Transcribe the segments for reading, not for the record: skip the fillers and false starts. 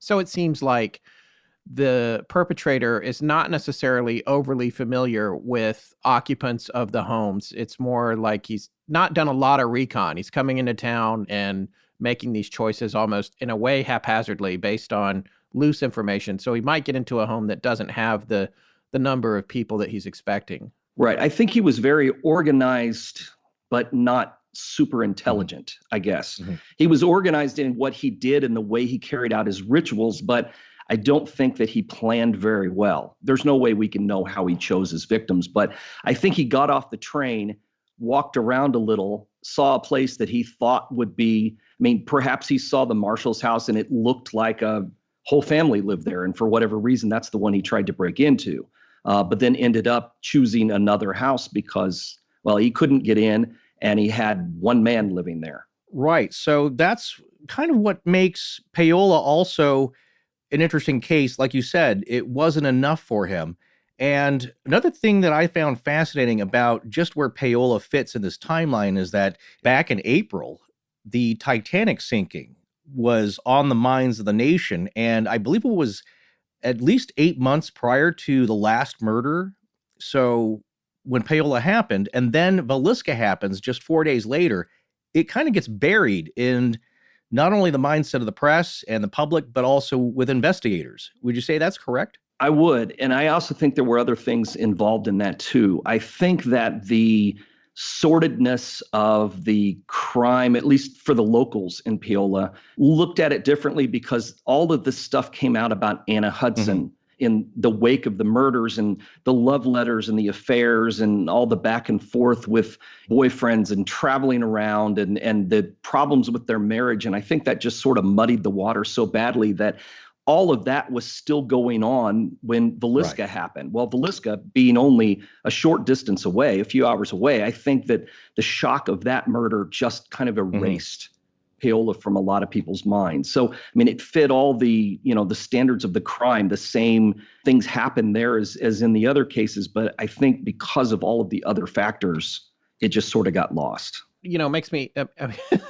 So it seems like the perpetrator is not necessarily overly familiar with occupants of the homes. It's more like he's not done a lot of recon. He's coming into town and making these choices almost in a way haphazardly based on loose information. So he might get into a home that doesn't have the number of people that he's expecting. Right. I think he was very organized, but not super intelligent, I guess. He was organized in what he did and the way he carried out his rituals, but I don't think that he planned very well. There's no way we can know how he chose his victims, but I think he got off the train, walked around a little, saw a place that he thought would be, I mean, perhaps he saw the marshal's house and it looked like a whole family lived there. And for whatever reason, that's the one he tried to break into. But then ended up choosing another house because, well, he couldn't get in and he had one man living there. Right. So that's kind of what makes Paola also an interesting case. Like you said, it wasn't enough for him. And another thing that I found fascinating about just where Paola fits in this timeline is that back in April, the Titanic sinking was on the minds of the nation. And I believe it was at least 8 months prior to the last murder. So when Paola happened, and then Villisca happens just 4 days later, it kind of gets buried in not only the mindset of the press and the public, but also with investigators. Would you say that's correct? I would. And I also think there were other things involved in that too. I think that the sordidness of the crime, at least for the locals in Paola, looked at it differently because all of this stuff came out about Anna Hudson in the wake of the murders and the love letters and the affairs and all the back and forth with boyfriends and traveling around and the problems with their marriage. And I think that just sort of muddied the water so badly that all of that was still going on when Villisca happened. Well, Villisca being only a short distance away, a few hours away, I think that the shock of that murder just kind of erased Paola from a lot of people's minds. So, I mean, it fit all the, the standards of the crime. The same things happened there as in the other cases. But I think because of all of the other factors, it just sort of got lost. Makes me,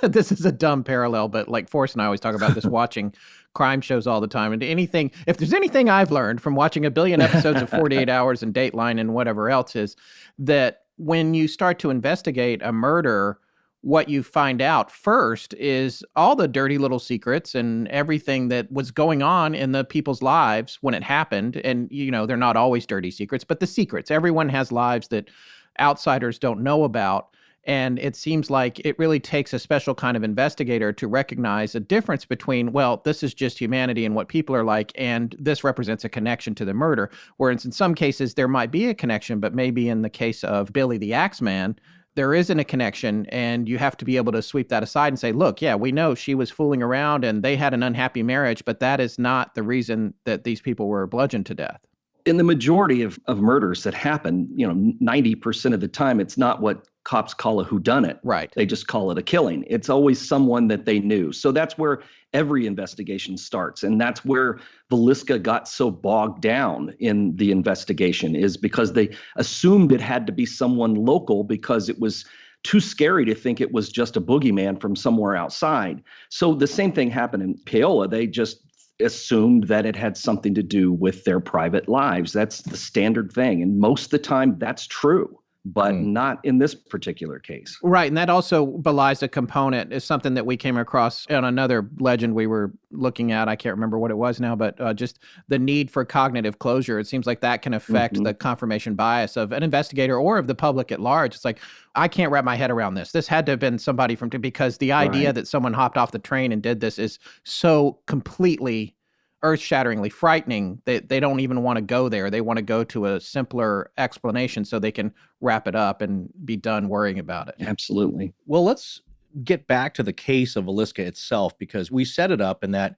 this is a dumb parallel, but like Forrest and I always talk about this watching crime shows all the time. And if there's anything I've learned from watching a billion episodes of 48 Hours and Dateline and whatever else is that when you start to investigate a murder, what you find out first is all the dirty little secrets and everything that was going on in the people's lives when it happened. And, they're not always dirty secrets, but the secrets. Everyone has lives that outsiders don't know about. And it seems like it really takes a special kind of investigator to recognize a difference between, well, this is just humanity and what people are like, and this represents a connection to the murder. Whereas in some cases, there might be a connection, but maybe in the case of Billy the Axeman, there isn't a connection, and you have to be able to sweep that aside and say, look, yeah, we know she was fooling around and they had an unhappy marriage, but that is not the reason that these people were bludgeoned to death. In the majority of murders that happen, 90% of the time, it's not what cops call a whodunit. Right. They just call it a killing. It's always someone that they knew. So that's where every investigation starts. And that's where Villisca got so bogged down in the investigation, is because they assumed it had to be someone local because it was too scary to think it was just a boogeyman from somewhere outside. So the same thing happened in Paola. They just assumed that it had something to do with their private lives. That's the standard thing. And most of the time that's true, but not in this particular case. Right. And that also belies a component. Is something that we came across on another legend we were looking at. I can't remember what it was now, but just the need for cognitive closure. It seems like that can affect the confirmation bias of an investigator or of the public at large. It's like, I can't wrap my head around this. This had to have been somebody because the idea that someone hopped off the train and did this is so completely earth-shatteringly frightening that they don't even want to go there. They want to go to a simpler explanation so they can wrap it up and be done worrying about it. Absolutely. Well, let's get back to the case of Villisca itself, because we set it up in that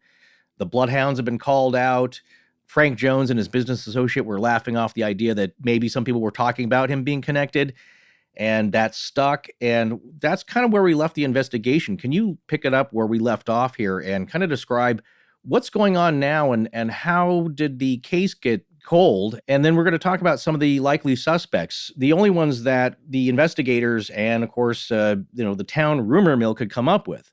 the bloodhounds have been called out. Frank Jones and his business associate were laughing off the idea that maybe some people were talking about him being connected, and that stuck. And that's kind of where we left the investigation. Can you pick it up where we left off here and kind of describe what's going on now and how did the case get cold? And then we're going to talk about some of the likely suspects, the only ones that the investigators and, of course, the town rumor mill could come up with.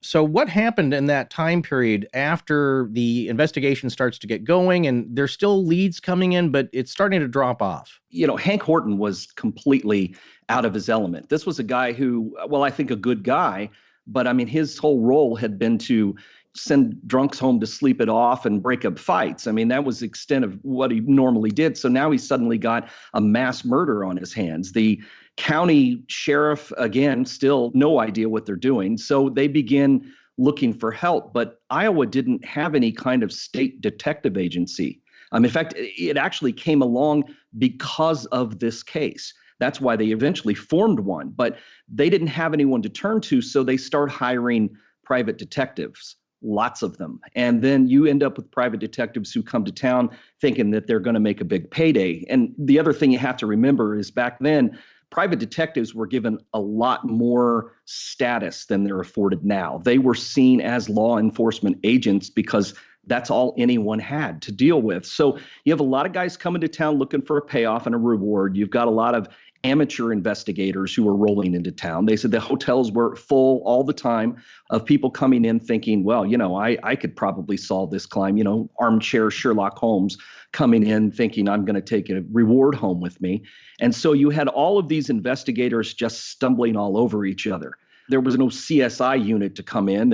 So what happened in that time period after the investigation starts to get going and there's still leads coming in, but it's starting to drop off? Hank Horton was completely out of his element. This was a guy who, well, I think a good guy, but I mean, his whole role had been to send drunks home to sleep it off and break up fights. I mean, that was the extent of what he normally did. So now he's suddenly got a mass murder on his hands. The county sheriff, again, still no idea what they're doing. So they begin looking for help. But Iowa didn't have any kind of state detective agency. In fact, it actually came along because of this case. That's why they eventually formed one. But they didn't have anyone to turn to, so they start hiring private detectives. Lots of them. And then you end up with private detectives who come to town thinking that they're going to make a big payday. And the other thing you have to remember is back then, private detectives were given a lot more status than they're afforded now. They were seen as law enforcement agents because that's all anyone had to deal with. So you have a lot of guys coming to town looking for a payoff and a reward. You've got a lot of amateur investigators who were rolling into town. They said the hotels were full all the time of people coming in thinking, well, I could probably solve this crime. Armchair Sherlock Holmes coming in thinking I'm going to take a reward home with me. And so you had all of these investigators just stumbling all over each other. There was no CSI unit to come in.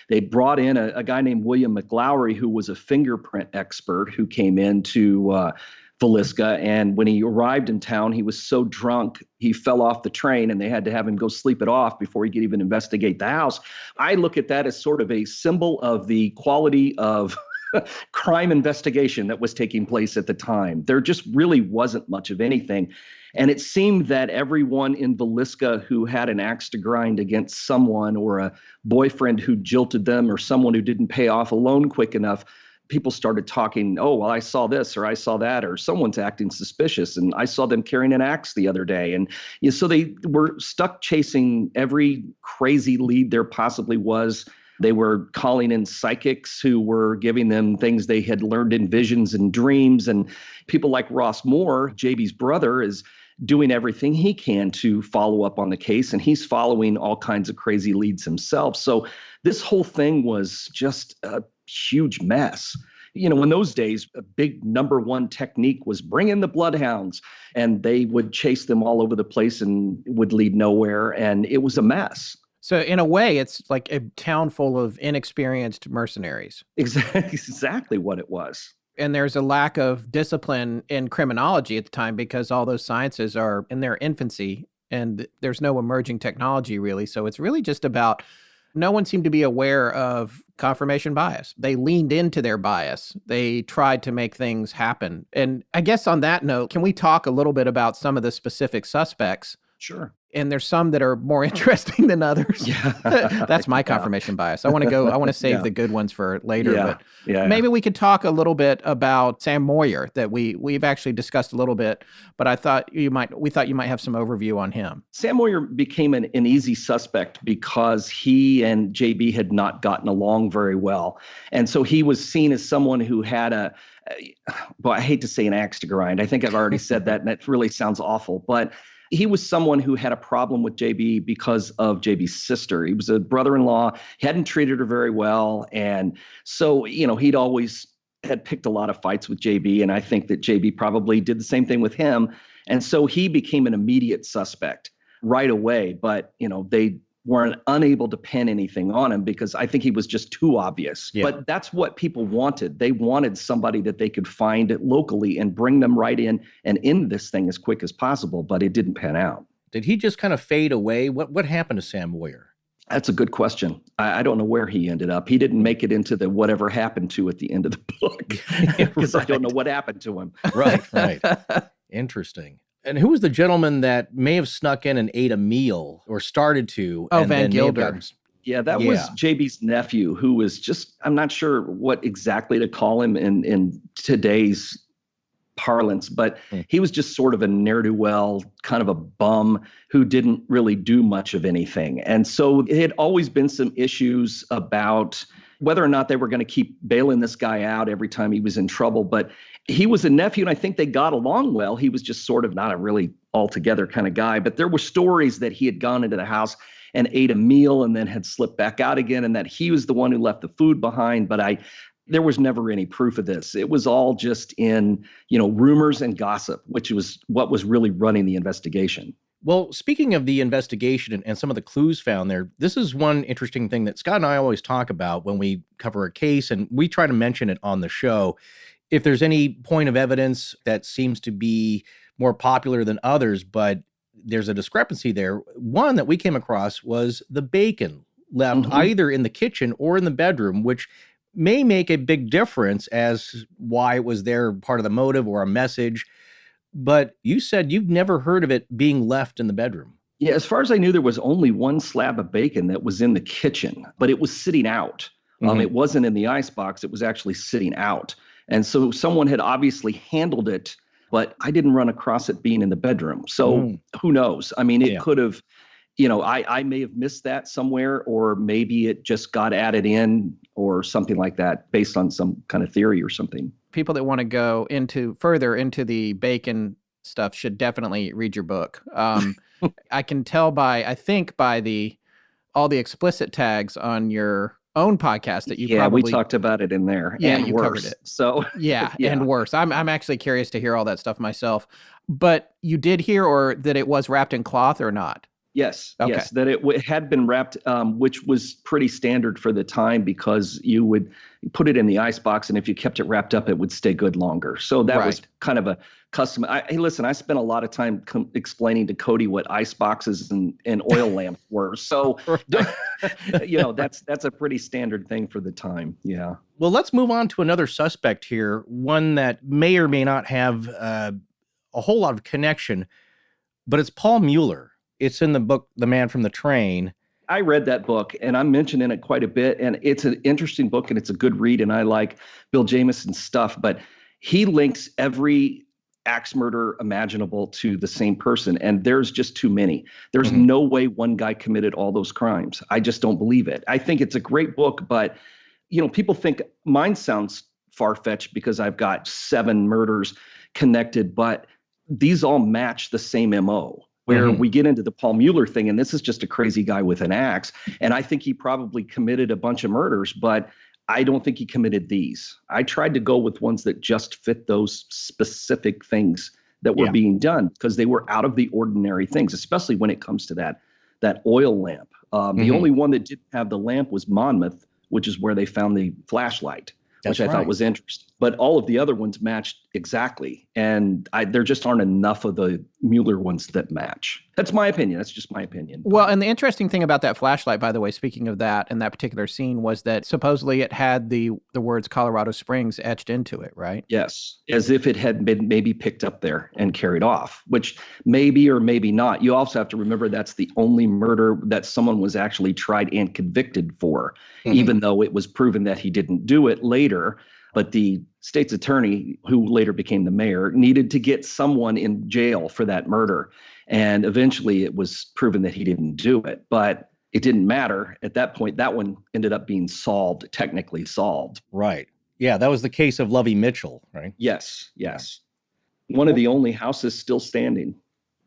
They brought in a guy named William McLowry, who was a fingerprint expert who came into Villisca. And when he arrived in town, he was so drunk, he fell off the train and they had to have him go sleep it off before he could even investigate the house. I look at that as sort of a symbol of the quality of crime investigation that was taking place at the time. There just really wasn't much of anything. And it seemed that everyone in Villisca who had an axe to grind against someone, or a boyfriend who jilted them, or someone who didn't pay off a loan quick enough, people started talking, oh, well, I saw this or I saw that, or someone's acting suspicious and I saw them carrying an axe the other day. And so they were stuck chasing every crazy lead there possibly was. They were calling in psychics who were giving them things they had learned in visions and dreams. And people like Ross Moore, JB's brother, is doing everything he can to follow up on the case. And he's following all kinds of crazy leads himself. So this whole thing was just a huge mess. In those days, a big number one technique was bring in the bloodhounds, and they would chase them all over the place and would lead nowhere. And it was a mess. So in a way, it's like a town full of inexperienced mercenaries. Exactly what it was. And there's a lack of discipline in criminology at the time because all those sciences are in their infancy and there's no emerging technology really. So it's really just about, no one seemed to be aware of confirmation bias. They leaned into their bias. They tried to make things happen. And I guess on that note, can we talk a little bit about some of the specific suspects? Sure. And there's some that are more interesting than others. Yeah. That's my confirmation bias. I want to save the good ones for later. But maybe we could talk a little bit about Sam Moyer that we've actually discussed a little bit, but we thought you might have some overview on him. Sam Moyer became an easy suspect because he and JB had not gotten along very well. And so he was seen as someone who had I hate to say an axe to grind. I think I've already said that, and that really sounds awful, but he was someone who had a problem with JB because of JB's sister. He was a brother-in-law. He hadn't treated her very well. And so, he'd always had picked a lot of fights with JB. And I think that JB probably did the same thing with him. And so he became an immediate suspect right away. But, they weren't unable to pin anything on him because I think he was just too obvious. Yeah. But that's what people wanted. They wanted somebody that they could find locally and bring them right in and end this thing as quick as possible, but it didn't pan out. Did he just kind of fade away? What happened to Sam Moyer? That's a good question. I don't know where he ended up. He didn't make it into the whatever happened to at the end of the book because right. I don't know what happened to him. Right. Interesting. And who was the gentleman that may have snuck in and ate a meal or started to? Oh, Van Gilder. Yeah, that was JB's nephew, who was just, I'm not sure what exactly to call him in today's parlance, but he was just sort of a ne'er-do-well, kind of a bum who didn't really do much of anything. And so it had always been some issues about whether or not they were going to keep bailing this guy out every time he was in trouble. But he was a nephew, and I think they got along well. He was just sort of not a really altogether kind of guy. But there were stories that he had gone into the house and ate a meal and then had slipped back out again, and that he was the one who left the food behind. But there was never any proof of this. It was all just in, rumors and gossip, which was what was really running the investigation. Well, speaking of the investigation and some of the clues found there, this is one interesting thing that Scott and I always talk about when we cover a case, and we try to mention it on the show. If there's any point of evidence that seems to be more popular than others, but there's a discrepancy there, one that we came across was the bacon left either in the kitchen or in the bedroom, which may make a big difference as why it was there, part of the motive or a message. But you said you've never heard of it being left in the bedroom. Yeah, as far as I knew, there was only one slab of bacon that was in the kitchen, but it was sitting out. It wasn't in the icebox. It was actually sitting out. And so someone had obviously handled it, but I didn't run across it being in the bedroom. So who knows? I mean, it could have, I may have missed that somewhere, or maybe it just got added in or something like that based on some kind of theory or something. People that want to go further into the bacon stuff should definitely read your book. I can tell by all the explicit tags on your own podcast that you probably... we talked about it in there. Yeah, and you worse. covered it. So yeah, and worse. I'm actually curious to hear all that stuff myself. But you did hear or that it was wrapped in cloth or not? Yes, okay. Yes, that it had been wrapped, which was pretty standard for the time because you would put it in the icebox, and if you kept it wrapped up, it would stay good longer. So that was kind of a custom. Hey, listen, I spent a lot of time explaining to Cody what ice boxes and oil lamps were. So, that's a pretty standard thing for the time. Yeah. Well, let's move on to another suspect here, one that may or may not have a whole lot of connection, but it's Paul Mueller. It's in the book, The Man from the Train. I read that book, and I'm mentioning it quite a bit, and it's an interesting book, and it's a good read, and I like Bill Jamison's stuff, but he links every axe murder imaginable to the same person, and there's just too many. There's no way one guy committed all those crimes. I just don't believe it. I think it's a great book, but people think mine sounds far-fetched because I've got 7 murders connected, but these all match the same MO. Where we get into the Paul Mueller thing, and this is just a crazy guy with an axe. And I think he probably committed a bunch of murders, but I don't think he committed these. I tried to go with ones that just fit those specific things that were being done because they were out of the ordinary things, especially when it comes to that oil lamp. The only one that didn't have the lamp was Monmouth, which is where they found the flashlight, which I thought was interesting. But all of the other ones matched exactly. And there just aren't enough of the Mueller ones that match. That's my opinion. That's just my opinion. Well, and the interesting thing about that flashlight, by the way, speaking of that and that particular scene, was that supposedly it had the words Colorado Springs etched into it, right? Yes, as if it had been maybe picked up there and carried off, which maybe or maybe not. You also have to remember that's the only murder that someone was actually tried and convicted for, even though it was proven that he didn't do it later. But the state's attorney, who later became the mayor, needed to get someone in jail for that murder. And eventually it was proven that he didn't do it. But it didn't matter. At that point, that one ended up being technically solved. Right. Yeah, that was the case of Lovey Mitchell, right? Yes. One of the only houses still standing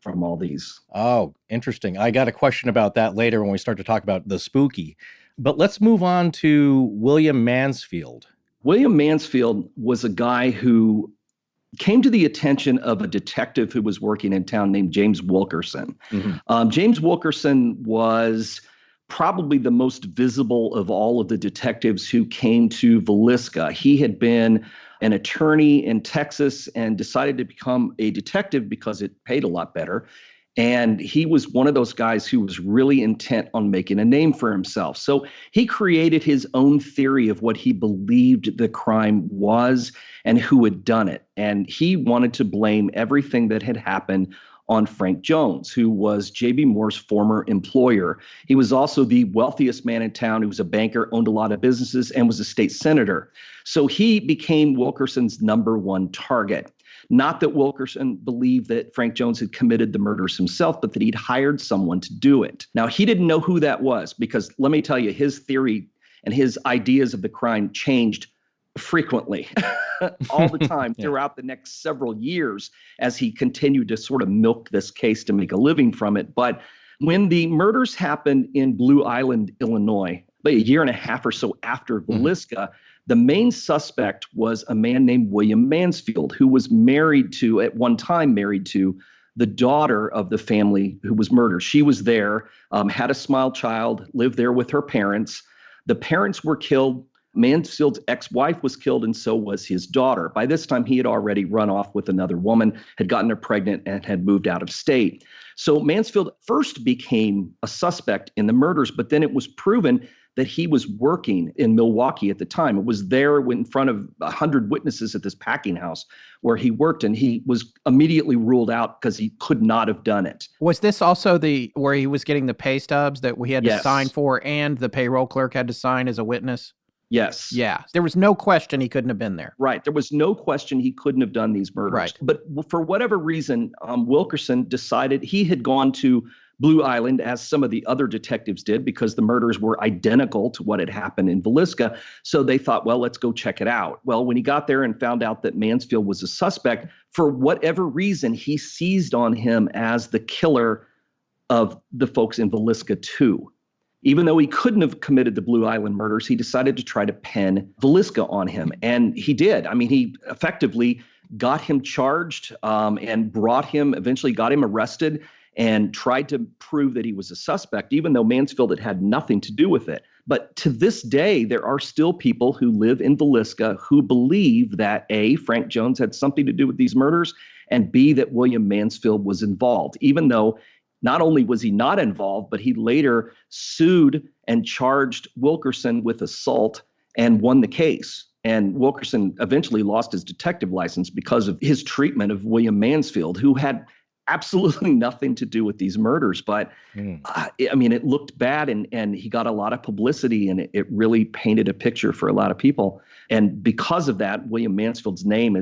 from all these. Oh, interesting. I got a question about that later when we start to talk about the spooky. But let's move on to William Mansfield. William Mansfield was a guy who came to the attention of a detective who was working in town named James Wilkerson. James Wilkerson was probably the most visible of all of the detectives who came to Villisca. He had been an attorney in Texas and decided to become a detective because it paid a lot better. And he was one of those guys who was really intent on making a name for himself. So he created his own theory of what he believed the crime was and who had done it. And he wanted to blame everything that had happened on Frank Jones, who was J.B. Moore's former employer. He was also the wealthiest man in town. He was a banker, owned a lot of businesses, and was a state senator. So he became Wilkerson's number one target. Not that Wilkerson believed that Frank Jones had committed the murders himself, but that he'd hired someone to do it. Now, he didn't know who that was because, let me tell you, his theory and his ideas of the crime changed frequently all the time throughout the next several years as he continued to sort of milk this case to make a living from it. But When the murders happened in Blue Island, Illinois, about a year and a half or so after Villisca, the main suspect was a man named William Mansfield, who was at one time married to the daughter of the family who was murdered. She was there, had a small child, lived there with her parents. The parents were killed. Mansfield's ex-wife was killed, and so was his daughter. By this time, he had already run off with another woman, had gotten her pregnant, and had moved out of state. So Mansfield first became a suspect in the murders, but then it was proven that he was working in Milwaukee at the time. It was there in front of 100 witnesses at this packing house where he worked, and he was immediately ruled out because he could not have done it. Was this also where he was getting the pay stubs that we had to sign for, and the payroll clerk had to sign as a witness? Yes. Yeah. There was no question he couldn't have been there. Right. There was no question he couldn't have done these murders. Right. But for whatever reason, Wilkerson decided he had gone to Blue Island, as some of the other detectives did, because the murders were identical to what had happened in Villisca. So they thought, well, let's go check it out. Well, when he got there and found out that Mansfield was a suspect, for whatever reason, he seized on him as the killer of the folks in Villisca too. Even though he couldn't have committed the Blue Island murders, he decided to try to pin Villisca on him. And he did. I mean, he effectively got him charged and eventually got him arrested and tried to prove that he was a suspect, even though Mansfield had nothing to do with it. But to this day, there are still people who live in Villisca who believe that A, Frank Jones had something to do with these murders, and B, that William Mansfield was involved, even though not only was he not involved, but he later sued and charged Wilkerson with assault and won the case. And Wilkerson eventually lost his detective license because of his treatment of William Mansfield, who had absolutely nothing to do with these murders. But I mean, it looked bad, and he got a lot of publicity, and it really painted a picture for a lot of people. And because of that, William Mansfield's name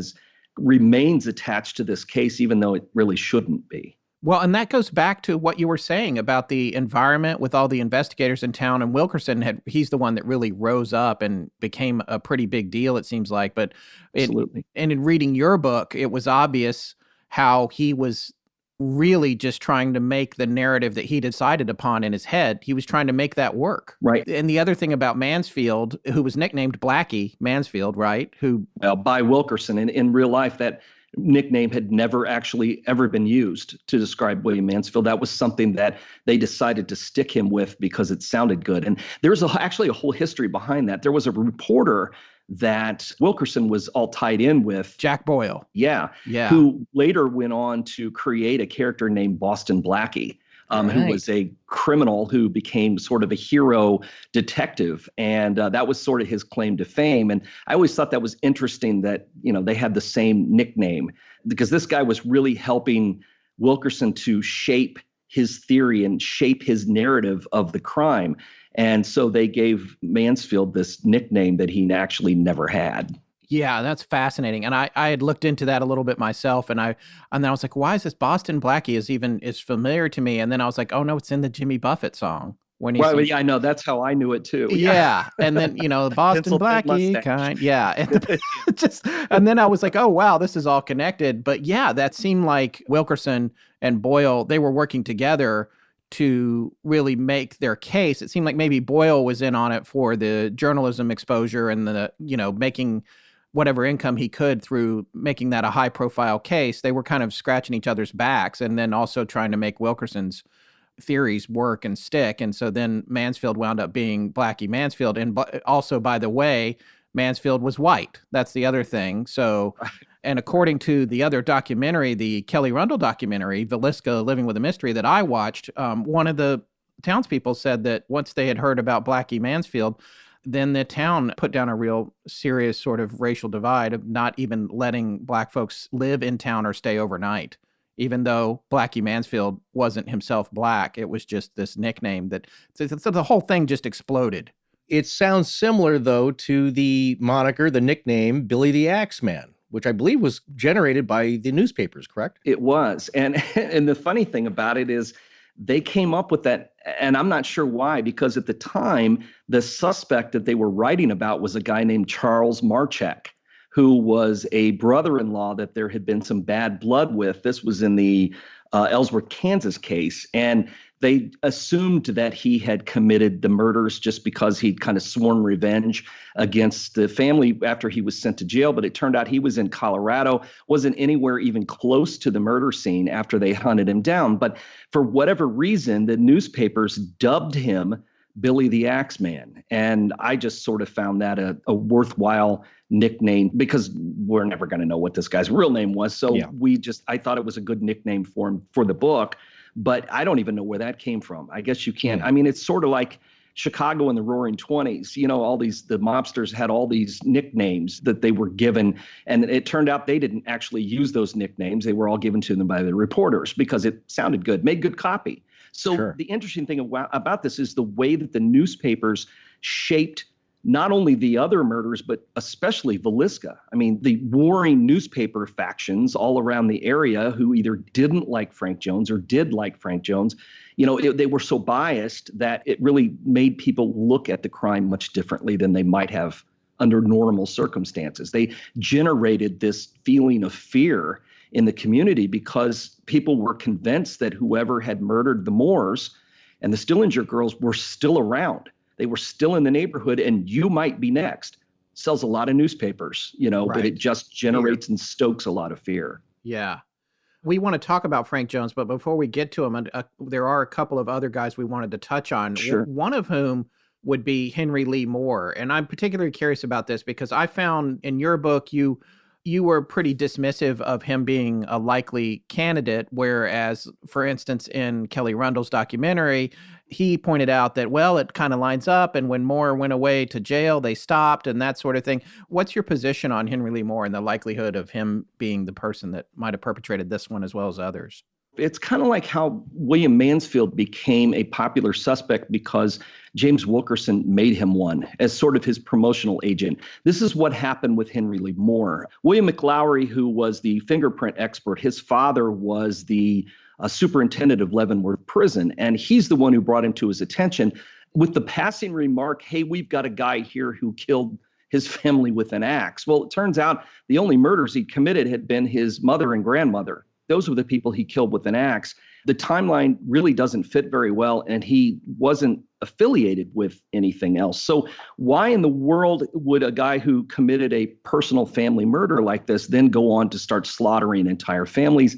remains attached to this case, even though it really shouldn't be. Well, and that goes back to what you were saying about the environment with all the investigators in town. And Wilkerson he's the one that really rose up and became a pretty big deal, it seems like. But Absolutely. And in reading your book, it was obvious how he was really just trying to make the narrative that he decided upon in his head. He was trying to make that work. Right. And the other thing about Mansfield, who was nicknamed Blackie Mansfield, right? By Wilkerson. In real life, that nickname had never actually ever been used to describe William Mansfield. That was something that they decided to stick him with because it sounded good. And there's actually a whole history behind that. There was a reporter that Wilkerson was all tied in with. Jack Boyle. Yeah. Who later went on to create a character named Boston Blackie. Who was a criminal who became sort of a hero detective. And that was sort of his claim to fame. And I always thought that was interesting that, they had the same nickname, because this guy was really helping Wilkerson to shape his theory and shape his narrative of the crime. And so they gave Mansfield this nickname that he actually never had. Yeah, that's fascinating. And I had looked into that a little bit myself, and then I was like, why is this Boston Blackie is familiar to me? And then I was like, oh no, it's in the Jimmy Buffett song. Yeah, I know. That's how I knew it too. Yeah. And then, the Boston Blackie kind. Yeah. And then I was like, oh wow, this is all connected. But yeah, that seemed like Wilkerson and Boyle, they were working together to really make their case. It seemed like maybe Boyle was in on it for the journalism exposure and the, making whatever income he could through making that a high profile case. They were kind of scratching each other's backs, and then also trying to make Wilkerson's theories work and stick. And so then Mansfield wound up being Blackie Mansfield. And also, by the way, Mansfield was white. That's the other thing. So, and according to the other documentary, the Kelly Rundle documentary, Villisca, Living with a Mystery, that I watched, one of the townspeople said that once they had heard about Blackie Mansfield, then the town put down a real serious sort of racial divide of not even letting black folks live in town or stay overnight. Even though Blackie Mansfield wasn't himself black, it was just this nickname so the whole thing just exploded. It sounds similar, though, to the moniker, the nickname Billy the Axeman, which I believe was generated by the newspapers, correct? It was. And the funny thing about it is they came up with that, and I'm not sure why, because at the time, the suspect that they were writing about was a guy named Charles Marchek, who was a brother-in-law that there had been some bad blood with. This was in the Ellsworth, Kansas case. And They assumed that he had committed the murders just because he'd kind of sworn revenge against the family after he was sent to jail. But it turned out he was in Colorado, wasn't anywhere even close to the murder scene after they hunted him down. But for whatever reason, the newspapers dubbed him Billy the Axeman. And I just sort of found that a worthwhile nickname because we're never going to know what this guy's real name was. So I thought it was a good nickname for him for the book. But I don't even know where that came from. I guess you can't. I mean, it's sort of like Chicago in the Roaring '20s. You know, the mobsters had all these nicknames that they were given. And it turned out they didn't actually use those nicknames. They were all given to them by the reporters because it sounded good, made good copy. So the interesting thing about this is the way that the newspapers shaped not only the other murders, but especially Villisca. I mean, the warring newspaper factions all around the area who either didn't like Frank Jones or did like Frank Jones, you know, they were so biased that it really made people look at the crime much differently than they might have under normal circumstances. They generated this feeling of fear in the community because people were convinced that whoever had murdered the Moores and the Stillinger girls were still around. They were still in the neighborhood, and you might be next. Sells a lot of newspapers, you know, but it just generates and stokes a lot of fear. Yeah. We want to talk about Frank Jones, but before we get to him, there are a couple of other guys we wanted to touch on. Sure. One of whom would be Henry Lee Moore. And I'm particularly curious about this because I found in your book, you were pretty dismissive of him being a likely candidate, whereas, for instance, in Kelly Rundle's documentary, he pointed out that, well, it kind of lines up, and when Moore went away to jail, they stopped and that sort of thing. What's your position on Henry Lee Moore and the likelihood of him being the person that might have perpetrated this one as well as others? It's kind of like how William Mansfield became a popular suspect because James Wilkerson made him one as sort of his promotional agent. This is what happened with Henry Lee Moore. William McLaury, who was the fingerprint expert, his father was the superintendent of Leavenworth Prison, and he's the one who brought him to his attention with the passing remark, hey, we've got a guy here who killed his family with an axe. Well, it turns out the only murders he committed had been his mother and grandmother. Those were the people he killed with an axe. The timeline really doesn't fit very well, and he wasn't affiliated with anything else. So why in the world would a guy who committed a personal family murder like this then go on to start slaughtering entire families?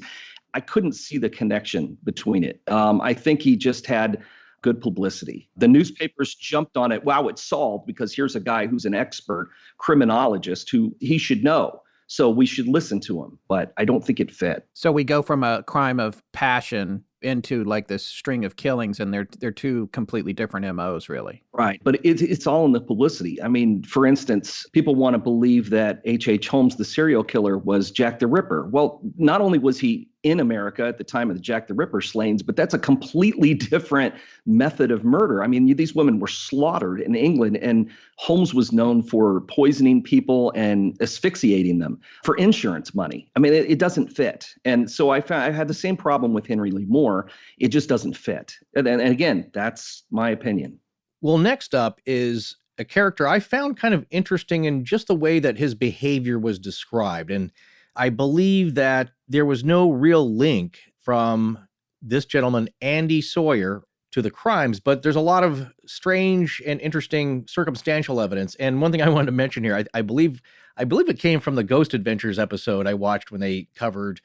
I couldn't see the connection between it. I think he just had good publicity. The newspapers jumped on it. Wow, it's solved because here's a guy who's an expert criminologist who he should know. So we should listen to him, but I don't think it fit. So we go from a crime of passion into like this string of killings, and they're two completely different MOs, really. Right. But it's all in the publicity. I mean, for instance, people want to believe that H.H. Holmes, the serial killer, was Jack the Ripper. Well, not only was he in America at the time of the Jack the Ripper slayings, but that's a completely different method of murder. I mean, these women were slaughtered in England, and Holmes was known for poisoning people and asphyxiating them for insurance money. I mean, it doesn't fit. And so I had the same problem with Henry Lee Moore. It just doesn't fit. And again, that's my opinion. Well, next up is a character I found kind of interesting in just the way that his behavior was described. And I believe that there was no real link from this gentleman, Andy Sawyer, to the crimes, but there's a lot of strange and interesting circumstantial evidence. And one thing I wanted to mention here, I believe it came from the Ghost Adventures episode I watched when they covered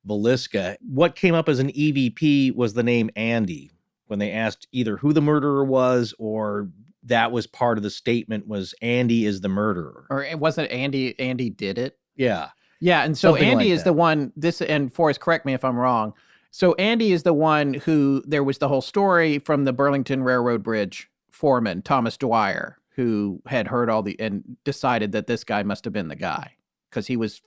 Villisca. What came up as an EVP was the name Andy, when they asked either who the murderer was or that was part of the statement was Andy is the murderer. Or it wasn't Andy did it? Yeah. Yeah, and so Something Andy like is that. the one, and Forrest, correct me if I'm wrong. So Andy is the one who, there was the whole story from the Burlington Railroad Bridge foreman, Thomas Dwyer, who had heard and decided that this guy must have been the guy because he was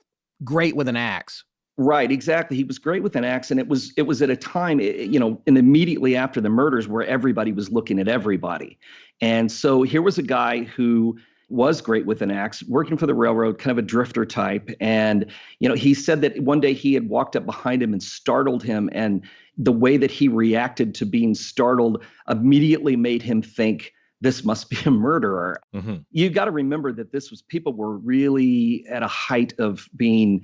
great with an axe. Right, exactly. He was great with an axe, and it was at a time, and immediately after the murders where everybody was looking at everybody. And so here was a guy who was great with an axe, working for the railroad, kind of a drifter type. And, he said that one day he had walked up behind him and startled him. And the way that he reacted to being startled immediately made him think, this must be a murderer. Mm-hmm. You've got to remember that people were really at a height of being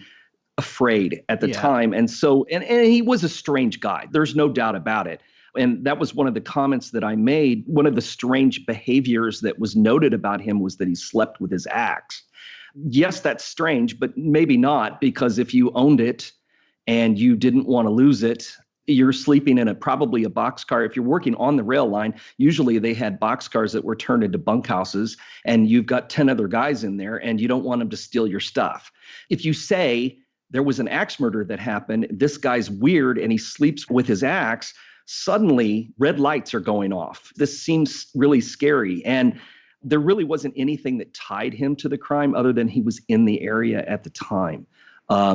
afraid at the time. And so, and he was a strange guy. There's no doubt about it. And that was one of the comments that I made. One of the strange behaviors that was noted about him was that he slept with his axe. Yes, that's strange, but maybe not, because if you owned it and you didn't want to lose it, you're sleeping in probably a boxcar. If you're working on the rail line, usually they had boxcars that were turned into bunkhouses, and you've got 10 other guys in there, and you don't want them to steal your stuff. If you say there was an axe murder that happened, this guy's weird and he sleeps with his axe, suddenly red lights are going off. This seems really scary. And there really wasn't anything that tied him to the crime other than he was in the area at the time.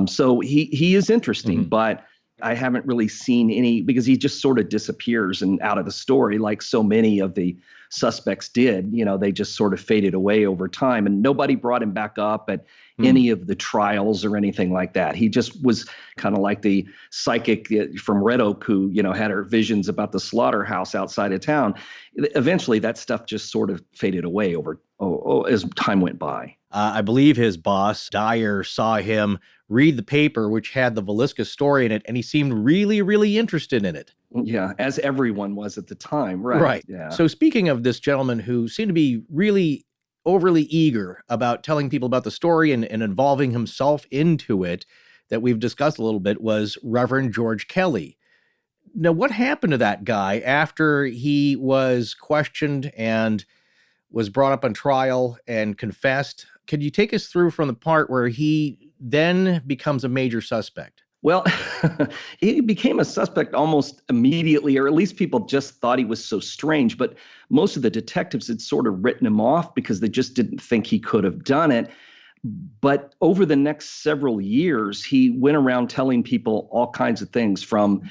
So he is interesting, but I haven't really seen any, because he just sort of disappears and out of the story like so many of the suspects did. They just sort of faded away over time, and nobody brought him back up at any of the trials or anything like that. He just was kind of like the psychic from Red Oak who, had her visions about the slaughterhouse outside of town. Eventually that stuff just sort of faded away as time went by. I believe his boss, Dyer, saw him read the paper, which had the Villisca story in it, and he seemed really, really interested in it. Yeah, as everyone was at the time, right? Right. Yeah. So speaking of this gentleman who seemed to be really overly eager about telling people about the story and involving himself into it, that we've discussed a little bit, was Reverend George Kelly. Now, what happened to that guy after he was questioned and was brought up on trial and confessed? Could you take us through from the part where he then becomes a major suspect? Well, he became a suspect almost immediately, or at least people just thought he was so strange. But most of the detectives had sort of written him off because they just didn't think he could have done it. But over the next several years, he went around telling people all kinds of things from,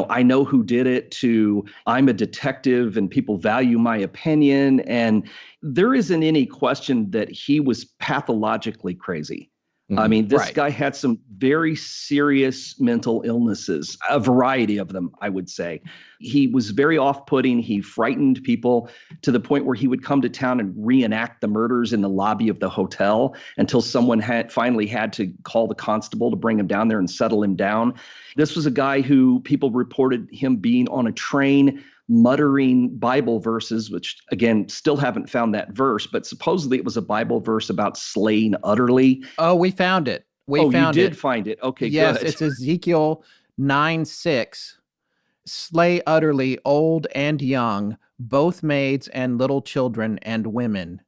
I know who did it, to I'm a detective and people value my opinion. And there isn't any question that he was pathologically crazy. I mean, this guy had some very serious mental illnesses, a variety of them, I would say. He was very off-putting. He frightened people to the point where he would come to town and reenact the murders in the lobby of the hotel until someone finally had to call the constable to bring him down there and settle him down. This was a guy who people reported him being on a train muttering Bible verses, which, again, still haven't found that verse, but supposedly it was a Bible verse about slaying utterly. Oh, we found it. We found you it. did find it. Okay, yes, good. It's Ezekiel 9:6. Slay utterly old and young, both maids and little children and women,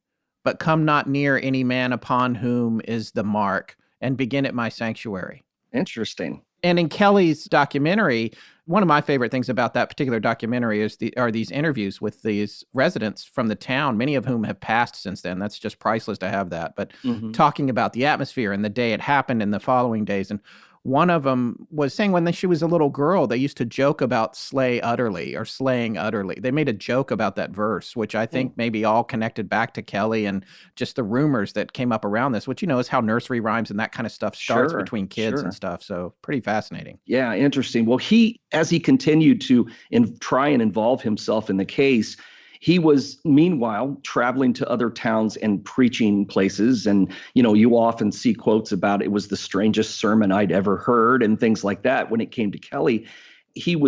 but come not near any man upon whom is the mark, and begin at my sanctuary. Interesting. And in Kelly's documentary, one of my favorite things about that particular documentary are these interviews with these residents from the town, many of whom have passed since then. That's just priceless to have that. But talking about the atmosphere and the day it happened and the following days. And one of them was saying when she was a little girl, they used to joke about slay utterly or slaying utterly. They made a joke about that verse, which I think maybe all connected back to Kelly and just the rumors that came up around this, which, is how nursery rhymes and that kind of stuff starts between kids and stuff. So pretty fascinating. Yeah, interesting. Well, as he continued to try and involve himself in the case, he was, meanwhile, traveling to other towns and preaching places. And, you often see quotes about it was the strangest sermon I'd ever heard and things like that. When it came to Kelly, he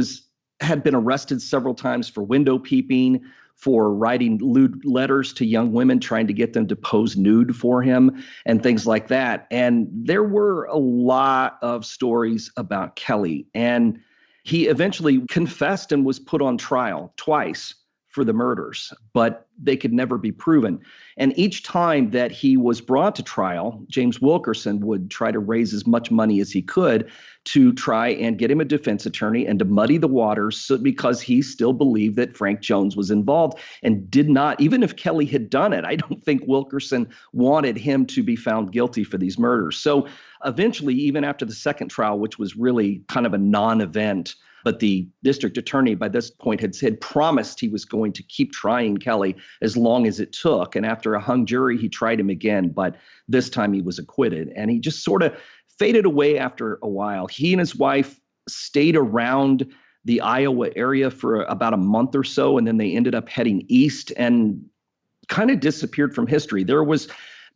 had been arrested several times for window peeping, for writing lewd letters to young women, trying to get them to pose nude for him and things like that. And there were a lot of stories about Kelly. And he eventually confessed and was put on trial twice for the murders, but they could never be proven. And each time that he was brought to trial, James Wilkerson would try to raise as much money as he could to try and get him a defense attorney and to muddy the waters, because he still believed that Frank Jones was involved and did not, even if Kelly had done it, I don't think Wilkerson wanted him to be found guilty for these murders. So eventually, even after the second trial, which was really kind of a non-event, but the district attorney by this point had promised he was going to keep trying Kelly as long as it took. And after a hung jury, he tried him again, but this time he was acquitted. And he just sort of faded away after a while. He and his wife stayed around the Iowa area for about a month or so, and then they ended up heading east and kind of disappeared from history. There was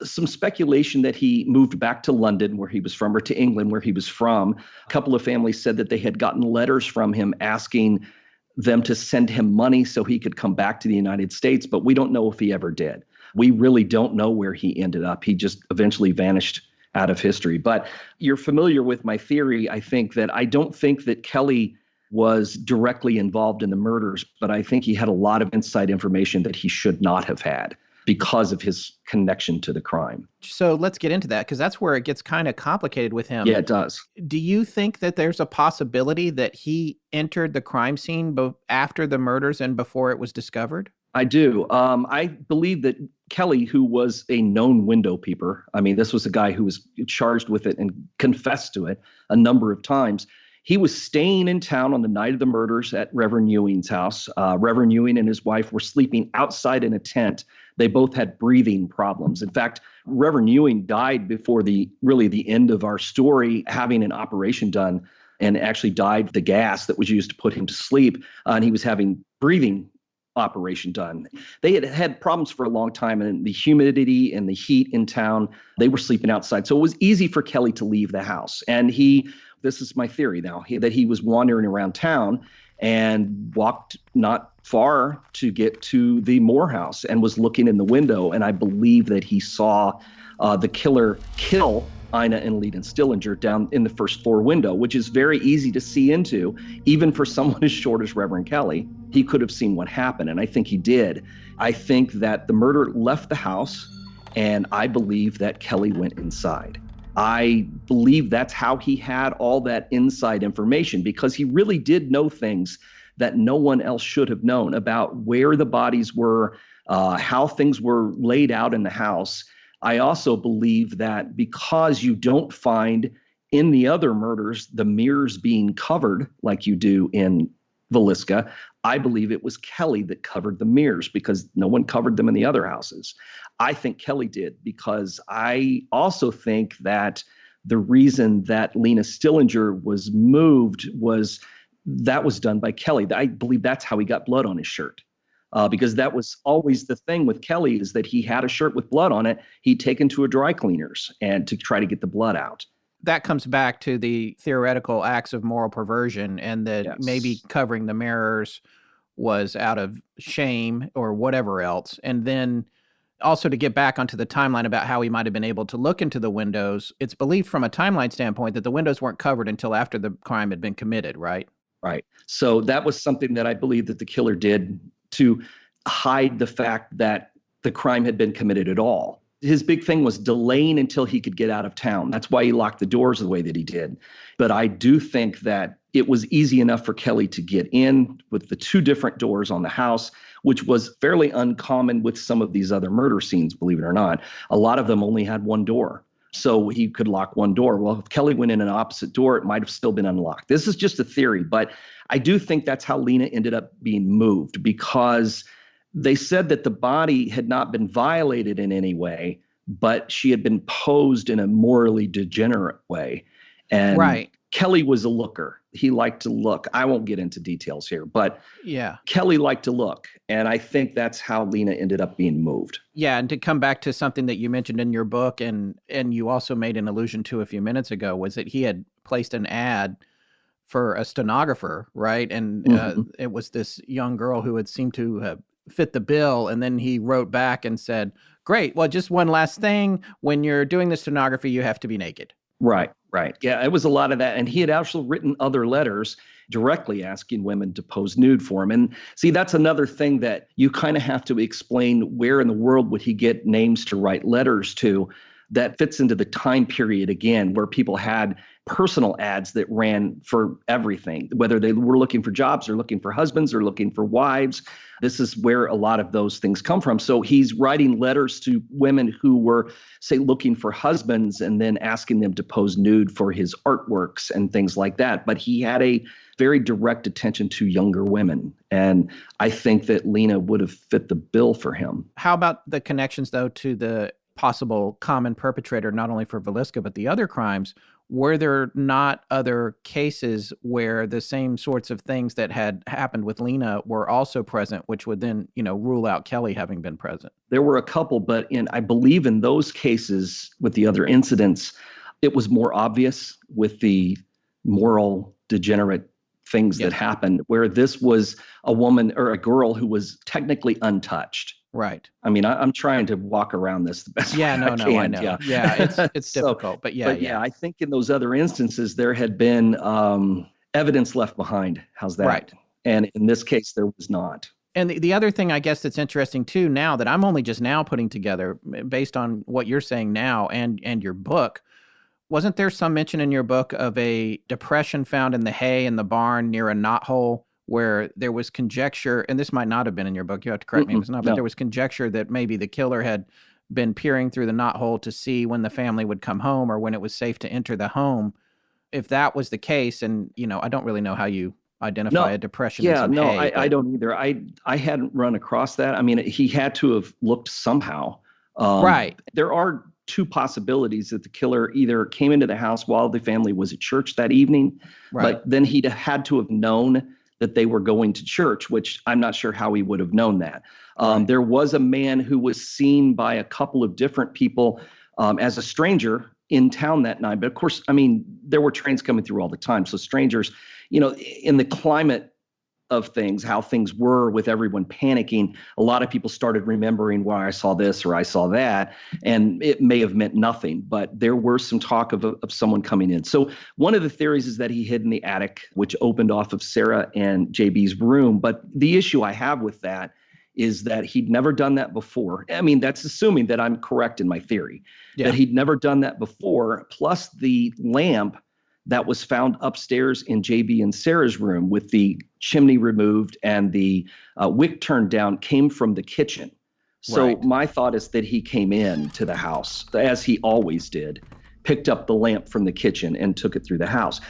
some speculation that he moved back to London, where he was from, or to England, where he was from. A couple of families said that they had gotten letters from him asking them to send him money so he could come back to the United States, but we don't know if he ever did. We really don't know where he ended up. He just eventually vanished out of history. But you're familiar with my theory. I don't think that Kelly was directly involved in the murders, but I think he had a lot of inside information that he should not have had because of his connection to the crime. So let's get into that, because that's where it gets kind of complicated with him. Yeah, it does. Do you think that there's a possibility that he entered the crime scene after the murders and before it was discovered? I do. I believe that Kelly, who was a known window peeper, I mean, this was a guy who was charged with it and confessed to it a number of times. He was staying in town on the night of the murders at Reverend Ewing's house. Reverend Ewing and his wife were sleeping outside in a tent. They both had breathing problems. In fact, Reverend Ewing died before the end of our story, having an operation done, and actually died of the gas that was used to put him to sleep. And he was having breathing operation done. They had had problems for a long time, and the humidity and the heat in town, they were sleeping outside. So it was easy for Kelly to leave the house. And this is my theory now, that he was wandering around town and walked not far to get to the Moore house and was looking in the window. And I believe that he saw the killer kill Ina and Lena Stillinger down in the first floor window, which is very easy to see into. Even for someone as short as Reverend Kelly, he could have seen what happened. And I think he did. I think that the murderer left the house, and I believe that Kelly went inside. I believe that's how he had all that inside information, because he really did know things that no one else should have known about where the bodies were, how things were laid out in the house. I also believe that because you don't find in the other murders the mirrors being covered like you do in Villisca, I believe it was Kelly that covered the mirrors because no one covered them in the other houses. I think Kelly did, because I also think that the reason that Lena Stillinger was moved was done by Kelly. I believe that's how he got blood on his shirt. Because that was always the thing with Kelly, is that he had a shirt with blood on it. He'd taken to a dry cleaners and to try to get the blood out. That comes back to the theoretical acts of moral perversion, and that maybe covering the mirrors was out of shame or whatever else. And then also to get back onto the timeline about how he might have been able to look into the windows, it's believed from a timeline standpoint that the windows weren't covered until after the crime had been committed, right? Right. So that was something that I believe that the killer did to hide the fact that the crime had been committed at all. His big thing was delaying until he could get out of town. That's why he locked the doors the way that he did. But I do think that it was easy enough for Kelly to get in with the two different doors on the house, which was fairly uncommon with some of these other murder scenes, believe it or not. A lot of them only had one door. So he could lock one door. Well, if Kelly went in an opposite door, it might have still been unlocked. This is just a theory, but I do think that's how Lena ended up being moved, because they said that the body had not been violated in any way, but she had been posed in a morally degenerate way. And right. Kelly was a looker. He liked to look. I won't get into details here, but yeah, Kelly liked to look. And I think that's how Lena ended up being moved. Yeah, and to come back to something that you mentioned in your book, and you also made an allusion to a few minutes ago, was that he had placed an ad for a stenographer, right? And it was this young girl who had seemed to have fit the bill. And then he wrote back and said, great, well, just one last thing. When you're doing the stenography, you have to be naked. Right. Yeah, it was a lot of that. And he had actually written other letters directly asking women to pose nude for him. And see, that's another thing that you kind of have to explain, where in the world would he get names to write letters to? That fits into the time period, again, where people had personal ads that ran for everything, whether they were looking for jobs or looking for husbands or looking for wives. This is where a lot of those things come from. So he's writing letters to women who were, say, looking for husbands and then asking them to pose nude for his artworks and things like that. But he had a very direct attention to younger women. And I think that Lena would have fit the bill for him. How about the connections, though, to the possible common perpetrator, not only for Villisca, but the other crimes? Were there not other cases where the same sorts of things that had happened with Lena were also present, which would then, rule out Kelly having been present? There were a couple, but I believe in those cases with the other incidents, it was more obvious with the moral degenerate things Yes. that happened, where this was a woman or a girl who was technically untouched. Right. I mean, I'm trying to walk around this the best Yeah, way no, I no, can. I know. Yeah, Yeah, it's So, difficult, but but yeah. I think in those other instances there had been evidence left behind. How's that? Right. And in this case, there was not. And the other thing I guess that's interesting too now that I'm only just now putting together based on what you're saying now and your book, wasn't there some mention in your book of a depression found in the hay in the barn near a knothole where there was conjecture, and this might not have been in your book, you have to correct me if it's not, but No. there was conjecture that maybe the killer had been peering through the knothole to see when the family would come home or when it was safe to enter the home. If that was the case, and I don't really know how you identify a depression in Yeah, some no, hay. I don't either. I hadn't run across that. I mean, he had to have looked somehow. Right. There are two possibilities that the killer either came into the house while the family was at church that evening, Right. but then he'd had to have known that they were going to church, which I'm not sure how he would have known that. Right. There was a man who was seen by a couple of different people as a stranger in town that night. But of course, I mean, there were trains coming through all the time. So strangers, in the climate of things, how things were with everyone panicking, a lot of people started remembering, well, I saw this or I saw that, and it may have meant nothing, but there were some talk of someone coming in. So one of the theories is that he hid in the attic, which opened off of Sarah and JB's room. But the issue I have with that is that he'd never done that before. I mean, that's assuming that I'm correct in my theory, that he'd never done that before, plus the lamp that was found upstairs in JB and Sarah's room with the chimney removed and the wick turned down came from the kitchen. So my thought is that he came in to the house, as he always did, picked up the lamp from the kitchen and took it through the house.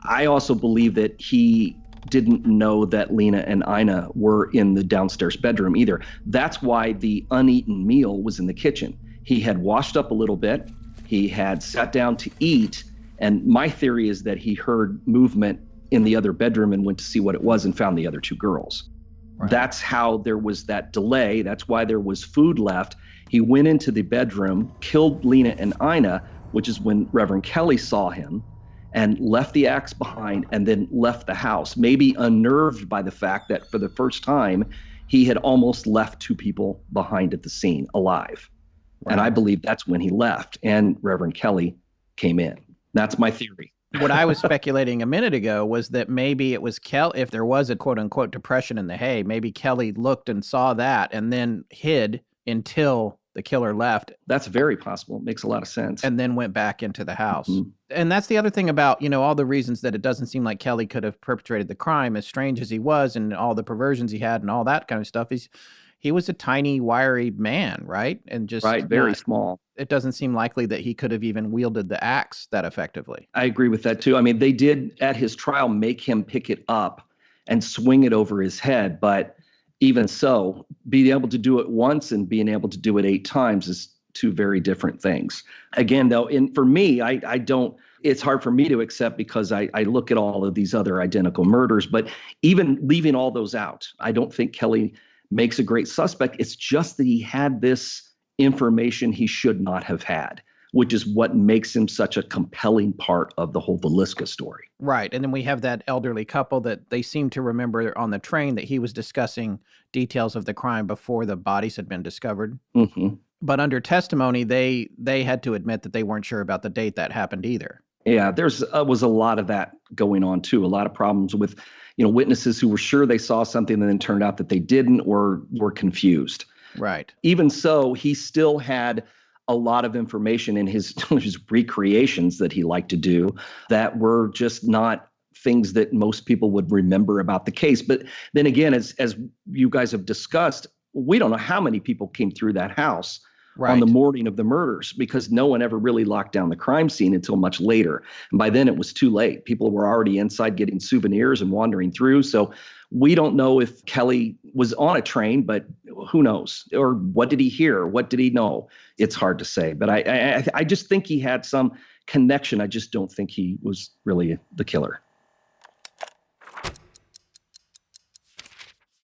I also believe that he didn't know that Lena and Ina were in the downstairs bedroom either. That's why the uneaten meal was in the kitchen. He had washed up a little bit. He had sat down to eat. And my theory is that he heard movement in the other bedroom and went to see what it was and found the other two girls. Right. That's how there was that delay. That's why there was food left. He went into the bedroom, killed Lena and Ina, which is when Reverend Kelly saw him, and left the axe behind and then left the house, maybe unnerved by the fact that for the first time, he had almost left two people behind at the scene alive. Right. And I believe that's when he left and Reverend Kelly came in. That's my theory. What I was speculating a minute ago was that maybe it was Kelly, if there was a quote unquote depression in the hay, maybe Kelly looked and saw that and then hid until the killer left. That's very possible. Makes a lot of sense. And then went back into the house. Mm-hmm. And that's the other thing about, all the reasons that it doesn't seem like Kelly could have perpetrated the crime, as strange as he was and all the perversions he had and all that kind of stuff. He was a tiny, wiry man, right? And just very small. It doesn't seem likely that he could have even wielded the axe that effectively. I agree with that too. I mean, they did at his trial make him pick it up and swing it over his head, but even so, being able to do it once and being able to do it 8 times is two very different things. Again, though, for me, I don't. It's hard for me to accept because I look at all of these other identical murders, but even leaving all those out, I don't think Kelly makes a great suspect. It's just that he had this information he should not have had, which is what makes him such a compelling part of the whole Villisca story. Right. And then we have that elderly couple that they seem to remember on the train that he was discussing details of the crime before the bodies had been discovered. Mm-hmm. But under testimony, they had to admit that they weren't sure about the date that happened either. Yeah, there's was a lot of that going on too. A lot of problems with witnesses who were sure they saw something and then turned out that they didn't or were confused. Right. Even so, he still had a lot of information in his recreations that he liked to do that were just not things that most people would remember about the case. But then again, as you guys have discussed, we don't know how many people came through that house on the morning of the murders because no one ever really locked down the crime scene until much later. And by then it was too late. People were already inside getting souvenirs and wandering through. So we don't know if Kelly was on a train, but who knows? Or what did he hear? What did he know? It's hard to say. But I just think he had some connection. I just don't think he was really the killer.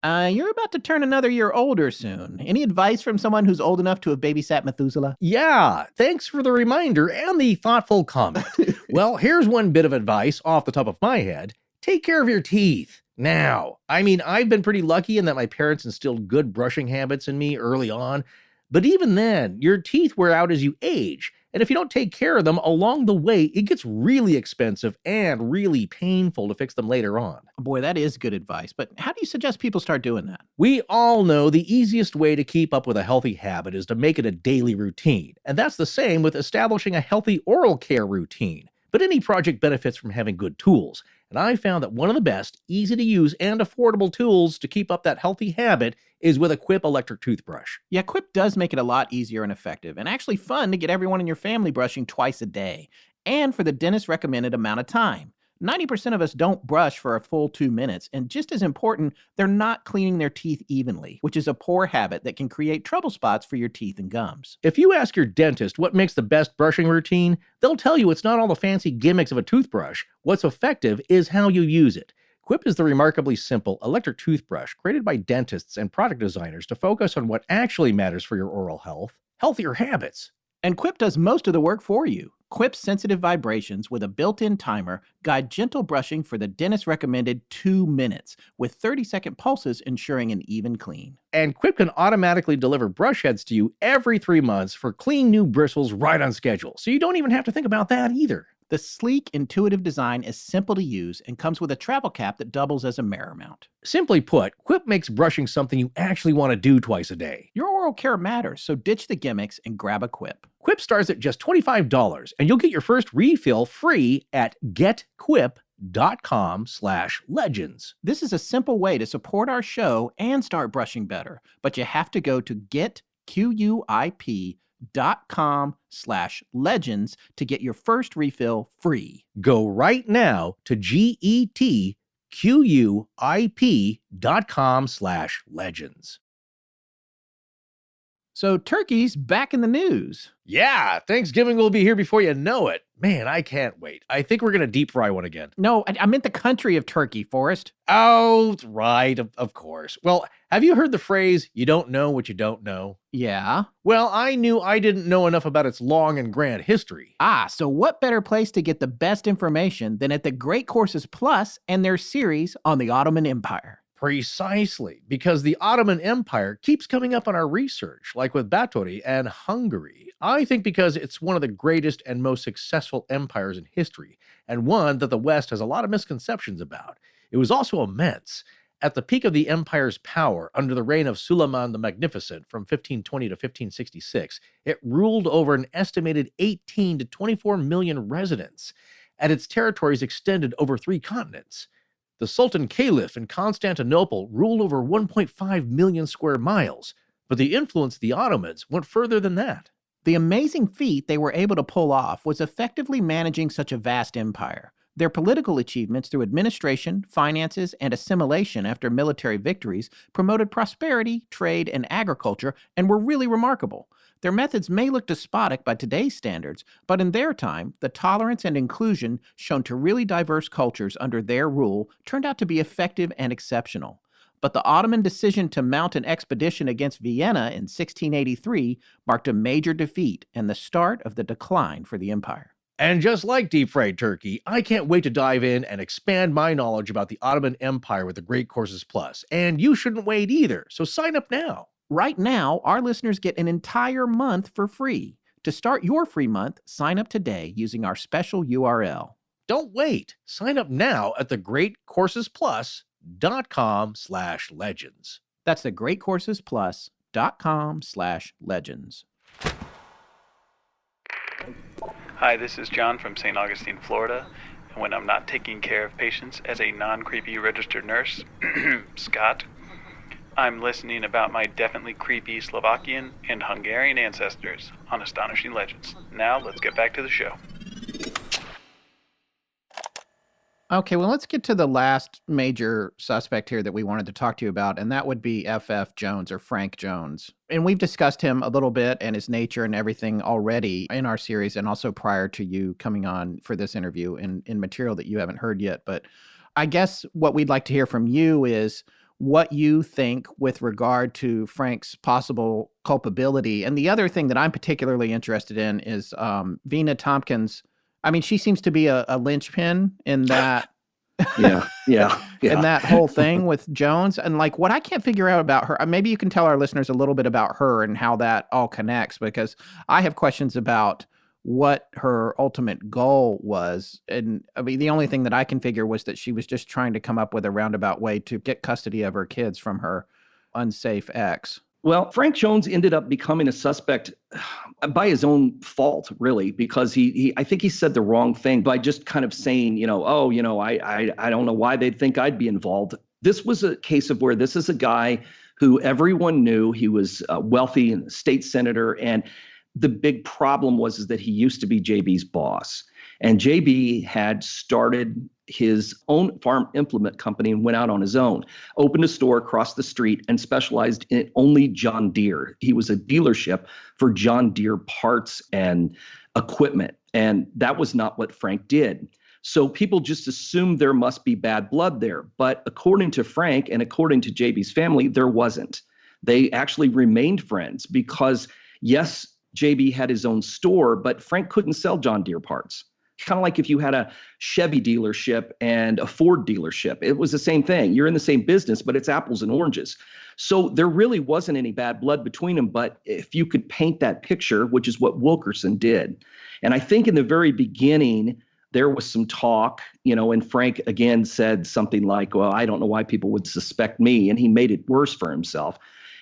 You're about to turn another year older soon. Any advice from someone who's old enough to have babysat Methuselah? Yeah, thanks for the reminder and the thoughtful comment. Well, here's one bit of advice off the top of my head. Take care of your teeth now. I mean, I've been pretty lucky in that my parents instilled good brushing habits in me early on. But even then, your teeth wear out as you age. And if you don't take care of them along the way, it gets really expensive and really painful to fix them later on. Boy, that is good advice. But how do you suggest people start doing that? We all know the easiest way to keep up with a healthy habit is to make it a daily routine. And that's the same with establishing a healthy oral care routine. But any project benefits from having good tools. And I found that one of the best, easy to use, and affordable tools to keep up that healthy habit is with a Quip electric toothbrush. Yeah, Quip does make it a lot easier and effective, and actually fun to get everyone in your family brushing twice a day, and for the dentist recommended amount of time. 90% of us don't brush for a full 2 minutes, and just as important, they're not cleaning their teeth evenly, which is a poor habit that can create trouble spots for your teeth and gums. If you ask your dentist what makes the best brushing routine, they'll tell you it's not all the fancy gimmicks of a toothbrush. What's effective is how you use it. Quip is the remarkably simple electric toothbrush created by dentists and product designers to focus on what actually matters for your oral health, healthier habits. And Quip does most of the work for you. Quip's sensitive vibrations with a built-in timer guide gentle brushing for the dentist recommended 2 minutes, with 30-second pulses ensuring an even clean. And Quip can automatically deliver brush heads to you every 3 months for clean new bristles right on schedule, so you don't even have to think about that either. The sleek, intuitive design is simple to use and comes with a travel cap that doubles as a mirror mount. Simply put, Quip makes brushing something you actually want to do twice a day. Your oral care matters, so ditch the gimmicks and grab a Quip. Quip starts at just $25, and you'll get your first refill free at getquip.com/legends. This is a simple way to support our show and start brushing better, but you have to go to getquip.com/legends to get your first refill free. Go right now to getquip.com/legends. So turkey's back in the news. Yeah, Thanksgiving will be here before you know it. Man, I can't wait. I think we're going to deep fry one again. No, I meant the country of Turkey, Forrest. Oh, right, of course. Well, have you heard the phrase, you don't know what you don't know? Yeah. Well, I knew I didn't know enough about its long and grand history. So what better place to get the best information than at the Great Courses Plus and their series on the Ottoman Empire? Precisely, because the Ottoman Empire keeps coming up on our research, like with Batory and Hungary. I think because it's one of the greatest and most successful empires in history, and one that the West has a lot of misconceptions about. It was also immense. At the peak of the empire's power, under the reign of Suleiman the Magnificent from 1520 to 1566, it ruled over an estimated 18 to 24 million residents, and its territories extended over 3 continents. The Sultan Caliph in Constantinople ruled over 1.5 million square miles, but the influence of the Ottomans went further than that. The amazing feat they were able to pull off was effectively managing such a vast empire. Their political achievements through administration, finances, and assimilation after military victories promoted prosperity, trade, and agriculture and were really remarkable. Their methods may look despotic by today's standards, but in their time, the tolerance and inclusion shown to really diverse cultures under their rule turned out to be effective and exceptional. But the Ottoman decision to mount an expedition against Vienna in 1683 marked a major defeat and the start of the decline for the empire. And just like deep fried turkey, I can't wait to dive in and expand my knowledge about the Ottoman Empire with the Great Courses Plus. And you shouldn't wait either, so sign up now. Right now, our listeners get an entire month for free. To start your free month, sign up today using our special URL. Don't wait. Sign up now at thegreatcoursesplus.com/legends. That's thegreatcoursesplus.com/legends. Hi, this is John from St. Augustine, Florida. And when I'm not taking care of patients as a non-creepy registered nurse, Scott, I'm listening about my definitely creepy Slovakian and Hungarian ancestors on Astonishing Legends. Now, let's get back to the show. Okay, well, let's get to the last major suspect here that we wanted to talk to you about, and that would be F.F. Jones or Frank Jones. And we've discussed him a little bit and his nature and everything already in our series and also prior to you coming on for this interview in material that you haven't heard yet. But I guess what we'd like to hear from you is what you think with regard to Frank's possible culpability. And the other thing that I'm particularly interested in is Vina Tompkins. I mean, she seems to be a linchpin in that Yeah. And that whole thing with Jones. And like what I can't figure out about her, maybe you can tell our listeners a little bit about her and how that all connects, because I have questions about what her ultimate goal was. And I mean, the only thing that I can figure was that she was just trying to come up with a roundabout way to get custody of her kids from her unsafe ex. Well, Frank Jones ended up becoming a suspect by his own fault, really, because I think he said the wrong thing by just kind of saying, I don't know why they'd think I'd be involved. This was a case of where this is a guy who everyone knew. He was wealthy and a state senator, and the big problem was that he used to be JB's boss. And JB had started his own farm implement company and went out on his own, opened a store across the street and specialized in only John Deere. He was a dealership for John Deere parts and equipment. And that was not what Frank did. So people just assumed there must be bad blood there. But according to Frank and according to JB's family, there wasn't. They actually remained friends because, yes, JB had his own store, but Frank couldn't sell John Deere parts. Kind of like if you had a Chevy dealership and a Ford dealership. It was the same thing. You're in the same business, but it's apples and oranges. So there really wasn't any bad blood between them. But if you could paint that picture, which is what Wilkerson did. And I think in the very beginning, there was some talk, and Frank again said something like, well, I don't know why people would suspect me. And he made it worse for himself.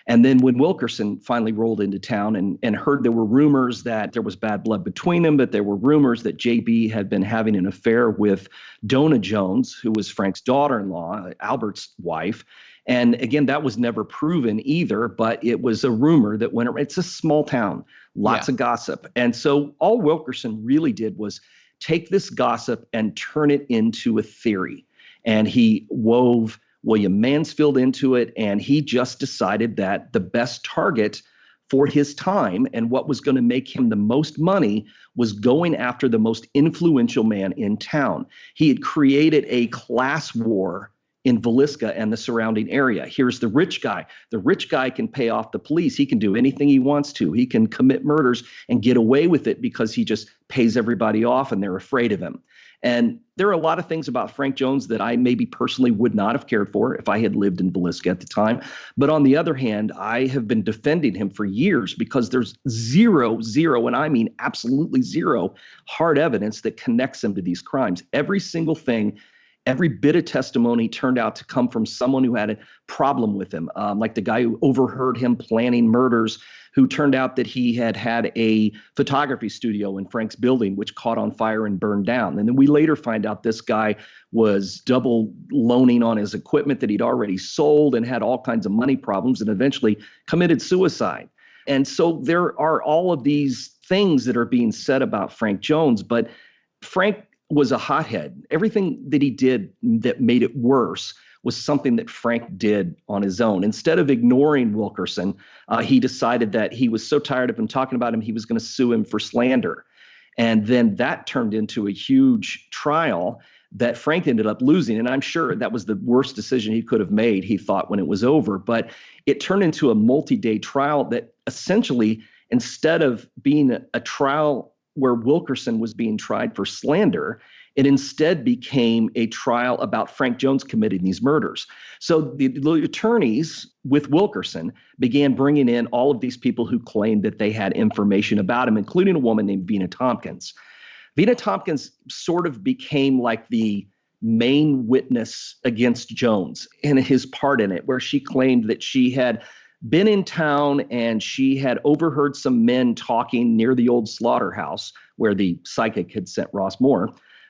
And then when Wilkerson finally rolled into town and heard there were rumors that there was bad blood between them, but there were rumors that JB had been having an affair with Donna Jones, who was Frank's daughter-in-law, Albert's wife. And again, that was never proven either, but it was a rumor that went around. It's a small town, lots of gossip. And so all Wilkerson really did was take this gossip and turn it into a theory. And he wove William Mansfield into it, and he just decided that the best target for his time and what was going to make him the most money was going after the most influential man in town. He had created a class war in Villisca and the surrounding area. Here's the rich guy. The rich guy can pay off the police. He can do anything he wants to. He can commit murders and get away with it because he just pays everybody off and they're afraid of him. And there are a lot of things about Frank Jones that I maybe personally would not have cared for if I had lived in Villisca at the time. But on the other hand, I have been defending him for years because there's zero, and I mean absolutely zero, hard evidence that connects him to these crimes. Every single thing, every bit of testimony turned out to come from someone who had a problem with him, like the guy who overheard him planning murders, who turned out that he had had a photography studio in Frank's building, which caught on fire and burned down. And then we later find out this guy was double loaning on his equipment that he'd already sold and had all kinds of money problems and eventually committed suicide. And so there are all of these things that are being said about Frank Jones, but Frank was a hothead. Everything that he did that made it worse was something that Frank did on his own. Instead of ignoring Wilkerson, he decided that he was so tired of him talking about him, he was going to sue him for slander. And then that turned into a huge trial that Frank ended up losing. And I'm sure that was the worst decision he could have made, he thought, when it was over. But it turned into a multi-day trial that essentially, instead of being a trial where Wilkerson was being tried for slander, it instead became a trial about Frank Jones committing these murders. So the attorneys with Wilkerson began bringing in all of these people who claimed that they had information about him, including a woman named Vina Tompkins. Vina Tompkins sort of became like the main witness against Jones and his part in it, where she claimed that she had been in town and she had overheard some men talking near the old slaughterhouse where the psychic had sent Ross Moore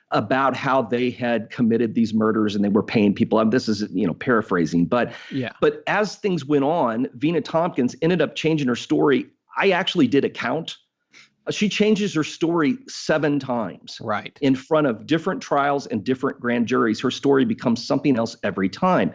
about how they had committed these murders and they were paying people. This is, paraphrasing, but as things went on, Vina Tompkins ended up changing her story. I actually did a count. She changes her story 7 times in front of different trials and different grand juries. Her story becomes something else every time.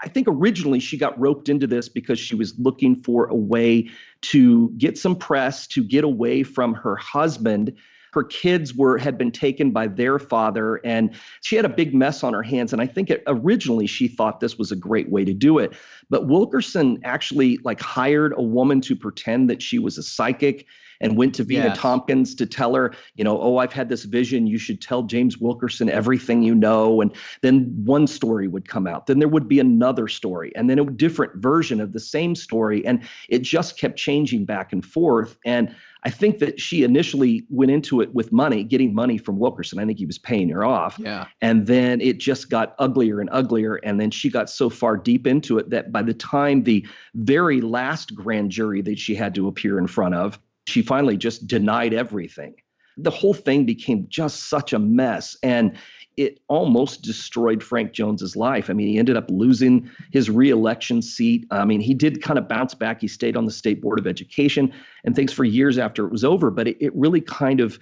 I think originally she got roped into this because she was looking for a way to get some press, to get away from her husband. Her kids had been taken by their father, and she had a big mess on her hands. And I think originally she thought this was a great way to do it. But Wilkerson actually hired a woman to pretend that she was a psychic and went to Vina Yes. Tompkins to tell her, oh, I've had this vision. You should tell James Wilkerson everything you know. And then one story would come out. Then there would be another story, and then a different version of the same story. And it just kept changing back and forth. And I think that she initially went into it with money, getting money from Wilkerson. I think he was paying her off. Yeah. And then it just got uglier and uglier. And then she got so far deep into it that by the time the very last grand jury that she had to appear in front of, she finally just denied everything. The whole thing became just such a mess. And it almost destroyed Frank Jones's life. I mean, he ended up losing his re-election seat. I mean, he did kind of bounce back. He stayed on the State Board of Education and things for years after it was over. But it really kind of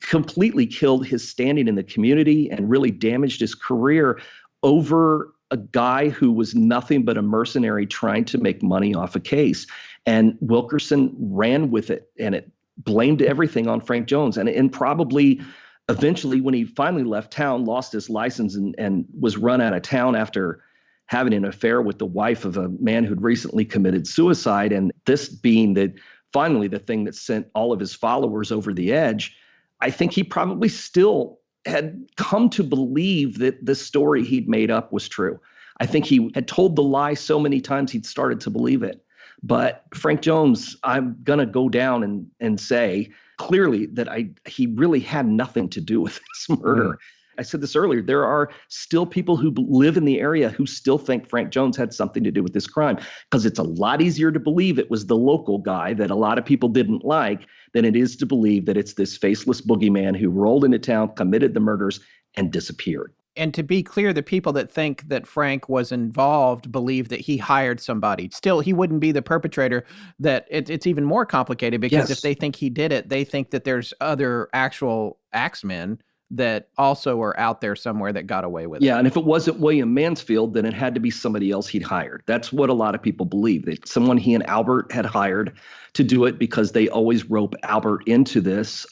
completely killed his standing in the community and really damaged his career over a guy who was nothing but a mercenary trying to make money off a case. And Wilkerson ran with it, and it blamed everything on Frank Jones. And probably eventually, when he finally left town, lost his license and was run out of town after having an affair with the wife of a man who'd recently committed suicide. And this being finally the thing that sent all of his followers over the edge, I think he probably still had come to believe that the story he'd made up was true. I think he had told the lie so many times he'd started to believe it. But Frank Jones, I'm going to go down and say clearly that he really had nothing to do with this murder. I said this earlier. There are still people who live in the area who still think Frank Jones had something to do with this crime, because it's a lot easier to believe it was the local guy that a lot of people didn't like than it is to believe that it's this faceless boogeyman who rolled into town, committed the murders, and disappeared. And to be clear, the people that think that Frank was involved believe that he hired somebody. Still, he wouldn't be the perpetrator. That it's even more complicated, because if they think he did it, they think that there's other actual axemen that also are out there somewhere that got away with it. Yeah, and if it wasn't William Mansfield, then it had to be somebody else he'd hired. That's what a lot of people believe, that someone he and Albert had hired to do it, because they always rope Albert into this.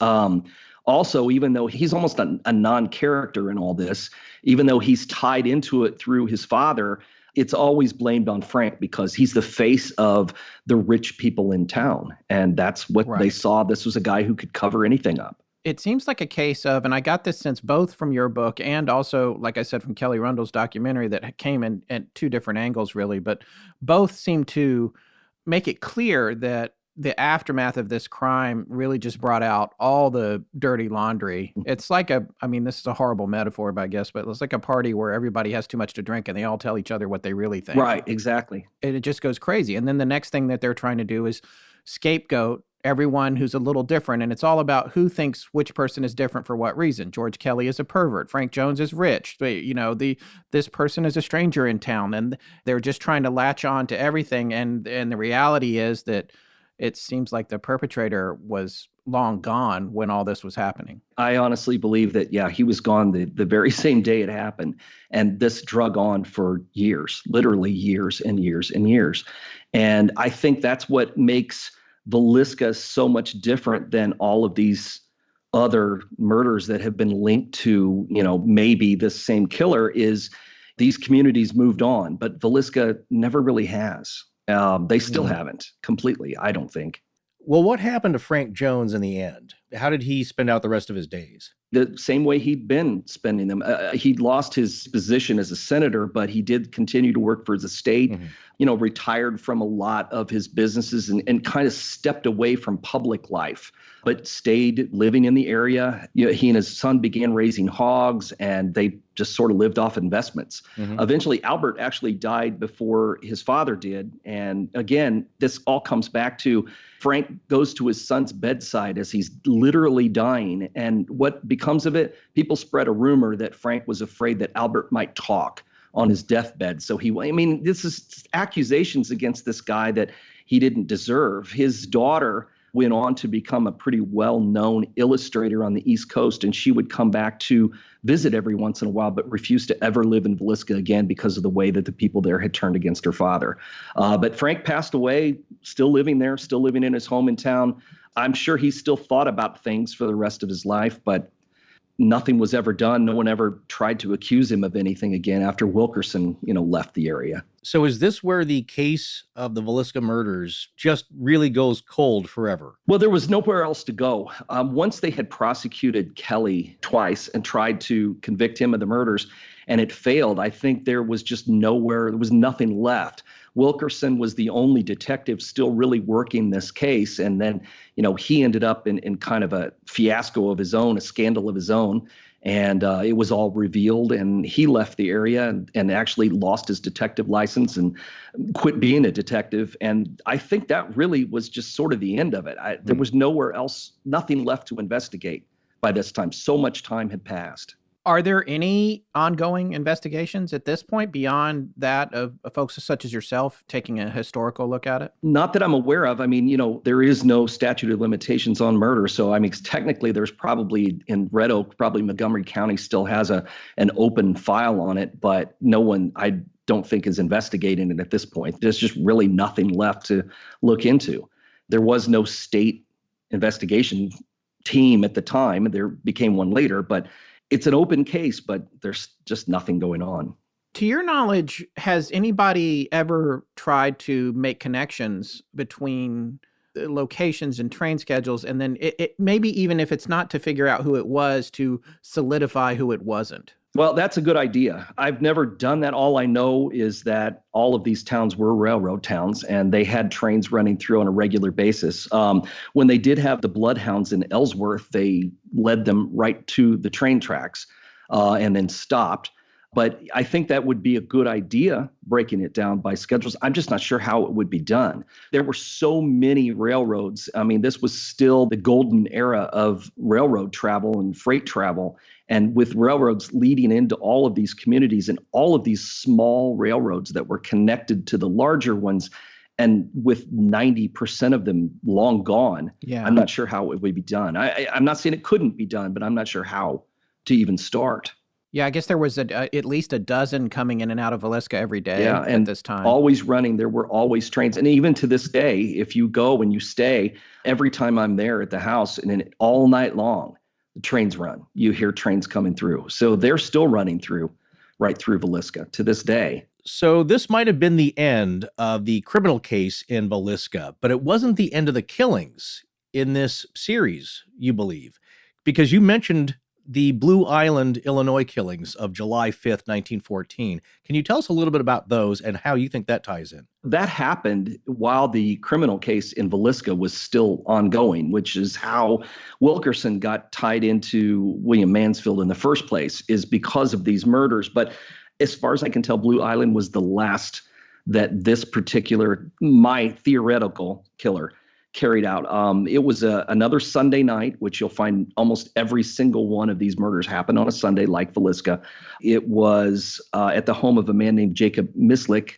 Also, even though he's almost a non-character in all this, even though he's tied into it through his father, it's always blamed on Frank, because he's the face of the rich people in town. And that's what they saw. This was a guy who could cover anything up. It seems like a case of, and I got this sense both from your book and also, like I said, from Kelly Rundle's documentary, that came in at two different angles, really, but both seem to make it clear that the aftermath of this crime really just brought out all the dirty laundry. It's like this is a horrible metaphor, but I guess, but it's like a party where everybody has too much to drink and they all tell each other what they really think. Right, exactly. And it just goes crazy. And then the next thing that they're trying to do is scapegoat everyone who's a little different. And it's all about who thinks which person is different for what reason. George Kelly is a pervert. Frank Jones is rich. This person is a stranger in town. And they're just trying to latch on to everything. And the reality is that it seems like the perpetrator was long gone when all this was happening. I honestly believe that, he was gone the very same day it happened. And this drug on for years, literally years and years and years. And I think that's what makes Villisca so much different than all of these other murders that have been linked to, maybe this same killer, is these communities moved on, but Villisca never really has. They still haven't completely, I don't think. Well, what happened to Frank Jones in the end? How did he spend out the rest of his days? The same way he'd been spending them. He'd lost his position as a senator, but he did continue to work for his estate, retired from a lot of his businesses and kind of stepped away from public life, but stayed living in the area. He and his son began raising hogs, and they just sort of lived off investments. Eventually, Albert actually died before his father did. And again, this all comes back to Frank goes to his son's bedside as he's literally dying. And what becomes of it? People spread a rumor that Frank was afraid that Albert might talk on his deathbed. So this is accusations against this guy that he didn't deserve. His daughter went on to become a pretty well-known illustrator on the East Coast, and she would come back to visit every once in a while, but refused to ever live in Villisca again because of the way that the people there had turned against her father. But Frank passed away, still living there, still living in his home in town. I'm sure he still thought about things for the rest of his life, but nothing was ever done. No one ever tried to accuse him of anything again after Wilkerson, left the area. So is this where the case of the Villisca murders just really goes cold forever? Well, there was nowhere else to go. Once they had prosecuted Kelly twice and tried to convict him of the murders, and it failed, I think there was just nowhere, there was nothing left. Wilkerson was the only detective still really working this case. And then, he ended up in kind of a fiasco of his own, a scandal of his own. And it was all revealed, and he left the area and actually lost his detective license and quit being a detective. And I think that really was just sort of the end of it. There was nowhere else, nothing left to investigate by this time. So much time had passed. Are there any ongoing investigations at this point beyond that of folks such as yourself taking a historical look at it? Not that I'm aware of. I mean, there is no statute of limitations on murder. So, I mean, technically there's probably in Red Oak, probably Montgomery County still has an open file on it, but no one, I don't think, is investigating it at this point. There's just really nothing left to look into. There was no state investigation team at the time. There became one later, but it's an open case, but there's just nothing going on. To your knowledge, has anybody ever tried to make connections between the locations and train schedules, and then it maybe even if it's not to figure out who it was, to solidify who it wasn't? Well, that's a good idea. I've never done that. All I know is that all of these towns were railroad towns, and they had trains running through on a regular basis. When they did have the Bloodhounds in Ellsworth, they led them right to the train tracks and then stopped. But I think that would be a good idea, breaking it down by schedules. I'm just not sure how it would be done. There were so many railroads. I mean, this was still the golden era of railroad travel and freight travel. And with railroads leading into all of these communities and all of these small railroads that were connected to the larger ones, and with 90% of them long gone, I'm not sure how it would be done. I'm not saying it couldn't be done, but I'm not sure how to even start. Yeah, I guess there was at least a dozen coming in and out of Villisca every day and at this time. Always running. There were always trains. And even to this day, if you go and you stay, every time I'm there at the house, and then all night long, the trains run. You hear trains coming through. So they're still running right through Villisca to this day. So this might have been the end of the criminal case in Villisca, but it wasn't the end of the killings in this series, you believe, because you mentioned the Blue Island, Illinois killings of July 5th, 1914. Can you tell us a little bit about those and how you think that ties in? That happened while the criminal case in Villisca was still ongoing, which is how Wilkerson got tied into William Mansfield in the first place, is because of these murders. But as far as I can tell, Blue Island was the last that this particular, my theoretical killer, carried out. It was another Sunday night, which you'll find almost every single one of these murders happened on a Sunday, like Villisca. It was at the home of a man named Jacob Mislick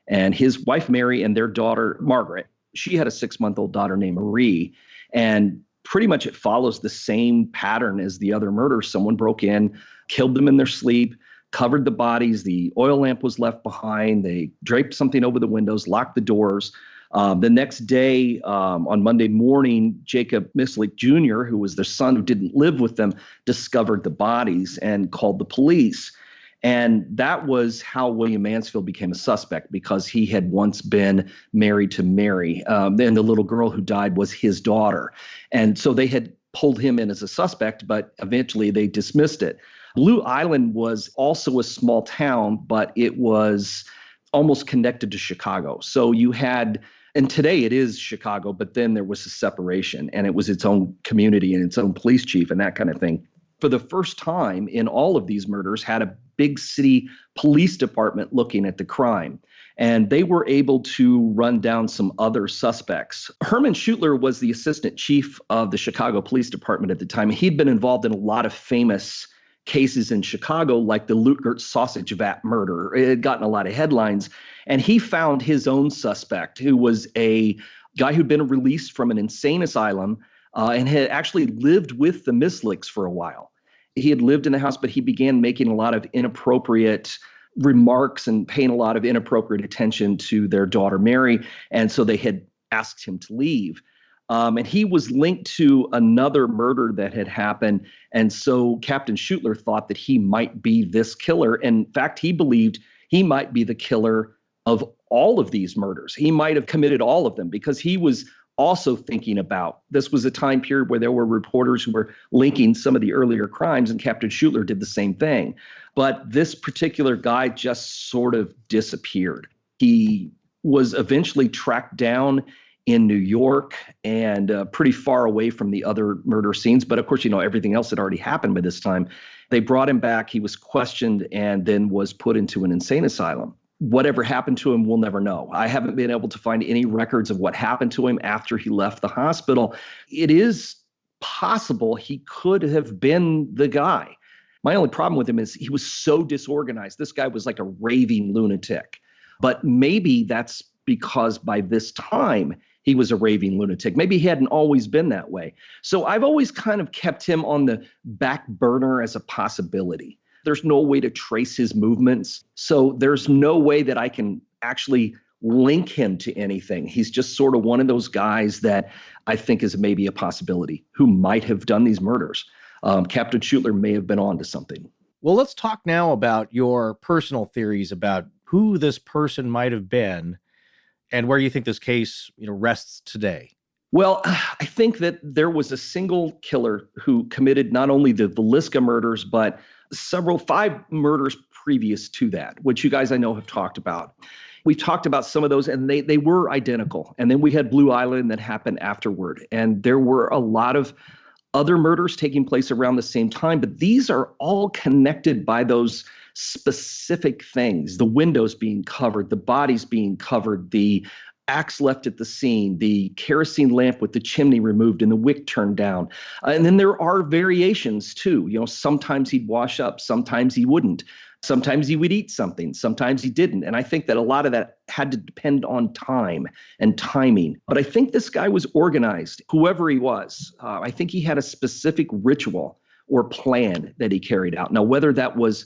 and his wife, Mary, and their daughter, Margaret. She had a 6-month-old daughter named Marie. And pretty much it follows the same pattern as the other murders. Someone broke in, killed them in their sleep, covered the bodies. The oil lamp was left behind. They draped something over the windows, locked the doors. The next day, on Monday morning, Jacob Mislick Jr., who was their son who didn't live with them, discovered the bodies and called the police. And that was how William Mansfield became a suspect, because he had once been married to Mary. Then the little girl who died was his daughter. And so they had pulled him in as a suspect, but eventually they dismissed it. Blue Island was also a small town, but it was almost connected to Chicago. So you had, and today it is Chicago, but then there was a separation, and it was its own community and its own police chief and that kind of thing. For the first time in all of these murders, had a big city police department looking at the crime. And they were able to run down some other suspects. Herman Schutler was the assistant chief of the Chicago Police Department at the time. He'd been involved in a lot of famous cases in Chicago, like the Lutgert sausage vat murder. It had gotten a lot of headlines. And he found his own suspect, who was a guy who'd been released from an insane asylum and had actually lived with the Mislicks for a while. He had lived in the house, but he began making a lot of inappropriate remarks and paying a lot of inappropriate attention to their daughter, Mary. And so they had asked him to leave. And he was linked to another murder that had happened. And so Captain Schutler thought that he might be this killer. In fact, he believed he might be the killer of all of these murders. He might have committed all of them because he was also thinking about, this was a time period where there were reporters who were linking some of the earlier crimes, and Captain Schutler did the same thing. But this particular guy just sort of disappeared. He was eventually tracked down in New York and pretty far away from the other murder scenes. But of course, everything else had already happened by this time. They brought him back. He was questioned and then was put into an insane asylum. Whatever happened to him, we'll never know. I haven't been able to find any records of what happened to him after he left the hospital. It is possible he could have been the guy. My only problem with him is he was so disorganized. This guy was like a raving lunatic. But maybe that's because by this time he was a raving lunatic. Maybe he hadn't always been that way. So I've always kind of kept him on the back burner as a possibility. There's no way to trace his movements. So there's no way that I can actually link him to anything. He's just sort of one of those guys that I think is maybe a possibility who might have done these murders. Captain Schutler may have been on to something. Well, let's talk now about your personal theories about who this person might have been and where you think this case, rests today. Well, I think that there was a single killer who committed not only the Villisca murders, but 5 murders previous to that, which you guys I know have talked about. We've talked about some of those, and they were identical. And then we had Blue Island that happened afterward. And there were a lot of other murders taking place around the same time, but these are all connected by those specific things: the windows being covered, the bodies being covered, the axe left at the scene, the kerosene lamp with the chimney removed and the wick turned down. And then there are variations too. Sometimes he'd wash up, sometimes he wouldn't. Sometimes he would eat something, sometimes he didn't. And I think that a lot of that had to depend on time and timing. But I think this guy was organized, whoever he was. I think he had a specific ritual or plan that he carried out. Now, whether that was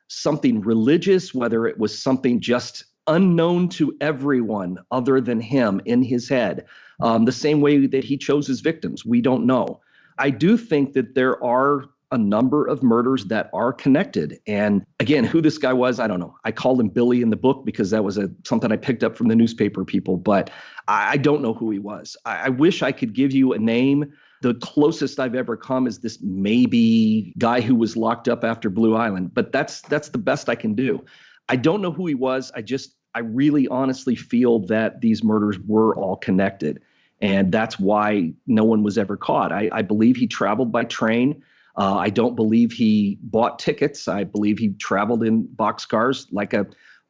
something religious, whether it was something just unknown to everyone other than him in his head, the same way that he chose his victims, we don't know. I do think that there are a number of murders that are connected. And again, who this guy was, I don't know. I called him Billy in the book because that was something I picked up from the newspaper people, but I don't know who he was. I wish I could give you a name. The closest I've ever come is this maybe guy who was locked up after Blue Island, but that's the best I can do. I don't know who he was. I really honestly feel that these murders were all connected. And that's why no one was ever caught. I believe he traveled by train. I don't believe he bought tickets. I believe he traveled in boxcars like a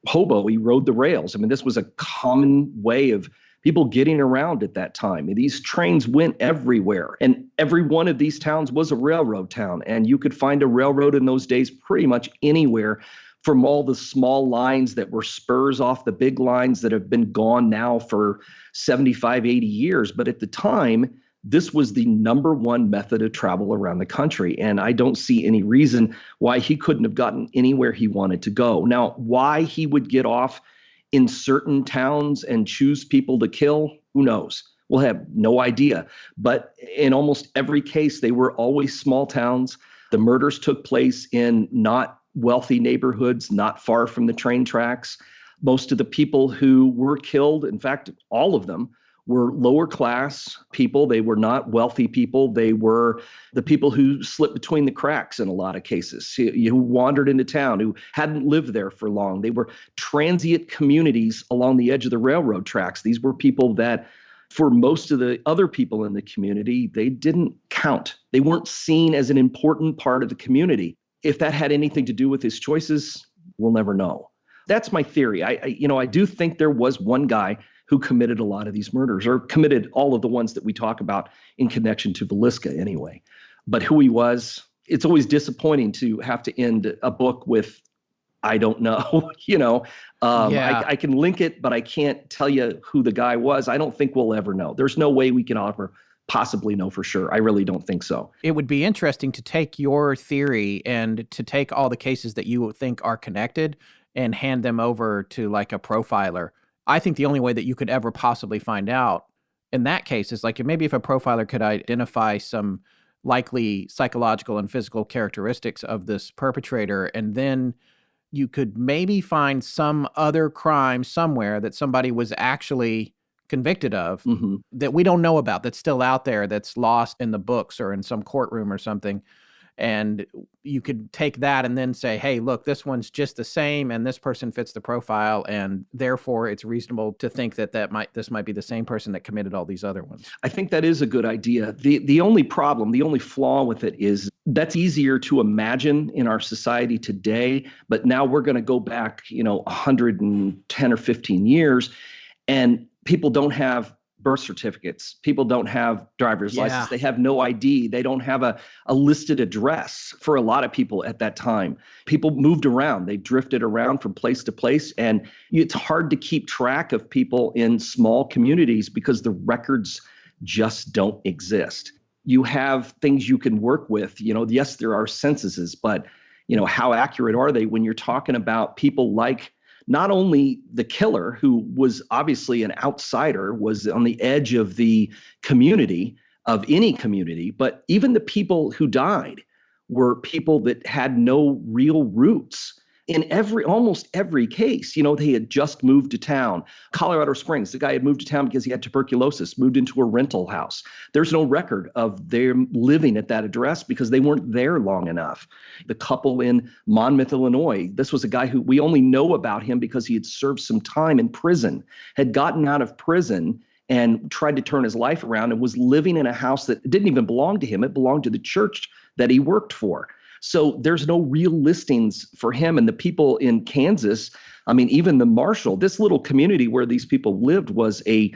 hobo. He rode the rails. I mean, this was a common way of people getting around at that time. And these trains went everywhere. And every one of these towns was a railroad town. And you could find a railroad in those days pretty much anywhere, from all the small lines that were spurs off the big lines that have been gone now for 75, 80 years. But at the time, this was the number one method of travel around the country. And I don't see any reason why he couldn't have gotten anywhere he wanted to go. Now, why he would get off in certain towns and choose people to kill, who knows? We'll have no idea. But in almost every case, they were always small towns. The murders took place in not wealthy neighborhoods, not far from the train tracks. Most of the people who were killed, in fact, all of them, were lower class people. They were not wealthy people. They were the people who slipped between the cracks in a lot of cases, who wandered into town, who hadn't lived there for long. They were transient communities along the edge of the railroad tracks. These were people that, for most of the other people in the community, they didn't count. They weren't seen as an important part of the community. If that had anything to do with his choices, we'll never know. That's my theory. I do think there was one guy who committed a lot of these murders, or committed all of the ones that we talk about in connection to Villisca anyway. But who he was, it's always disappointing to have to end a book with, I don't know, I can link it, but I can't tell you who the guy was. I don't think we'll ever know. There's no way we can possibly know for sure. I really don't think so. It would be interesting to take your theory and to take all the cases that you think are connected and hand them over to like a profiler. I think the only way that you could ever possibly find out in that case is like maybe if a profiler could identify some likely psychological and physical characteristics of this perpetrator and then you could maybe find some other crime somewhere that somebody was actually convicted of that we don't know about, that's still out there, that's lost in the books or in some courtroom or something. And you could take that and then say, hey, look, this one's just the same and this person fits the profile, and therefore it's reasonable to think that this might be the same person that committed all these other ones. I think that is a good idea. The only problem, the only flaw with it is that's easier to imagine in our society today, but now we're going to go back, 110 or 15 years, and people don't have birth certificates. People don't have driver's license. They have no ID. They don't have a listed address for a lot of people at that time. People moved around. They drifted around from place to place. And it's hard to keep track of people in small communities because the records just don't exist. You have things you can work with. Yes, there are censuses, but how accurate are they when you're talking about people like not only the killer, who was obviously an outsider, was on the edge of the community, of any community, but even the people who died were people that had no real roots. In almost every case, they had just moved to town. Colorado Springs, the guy had moved to town because he had tuberculosis, moved into a rental house. There's no record of them living at that address because they weren't there long enough. The couple in Monmouth, Illinois, this was a guy who we only know about him because he had served some time in prison, had gotten out of prison and tried to turn his life around and was living in a house that didn't even belong to him. It belonged to the church that he worked for. So there's no real listings for him. And the people in Kansas, even the marshal, this little community where these people lived was a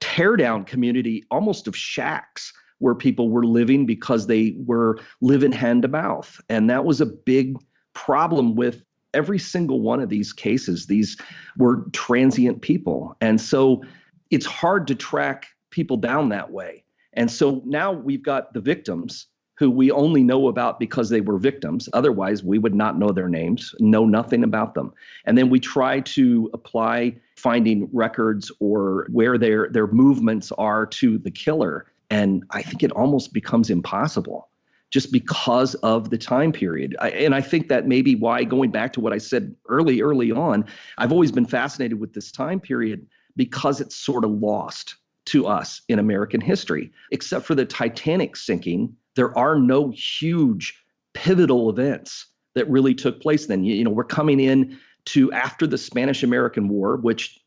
teardown community, almost of shacks where people were living because they were living hand to mouth. And that was a big problem with every single one of these cases. These were transient people. And so it's hard to track people down that way. And so now we've got the victims who we only know about because they were victims. Otherwise, we would not know their names, know nothing about them. And then we try to apply finding records or where their movements are to the killer. And I think it almost becomes impossible just because of the time period. And I think that may be why, going back to what I said early on, I've always been fascinated with this time period because it's sort of lost to us in American history. Except for the Titanic sinking, there are no huge pivotal events that really took place then. We're coming in to after the Spanish-American War, which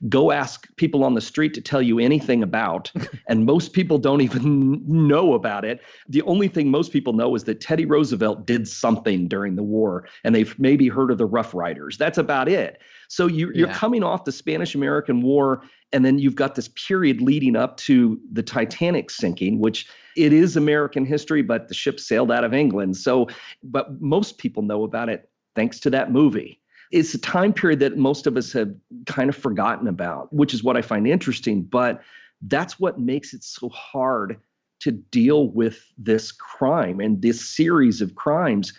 go ask people on the street to tell you anything about, and most people don't even know about it. The only thing most people know is that Teddy Roosevelt did something during the war, and they've maybe heard of the Rough Riders. That's about it. So you're coming off the Spanish-American War, and then you've got this period leading up to the Titanic sinking, which it is American history, but the ship sailed out of England. But most people know about it thanks to that movie. It's a time period that most of us have kind of forgotten about, which is what I find interesting. But that's what makes it so hard to deal with this crime and this series of crimes,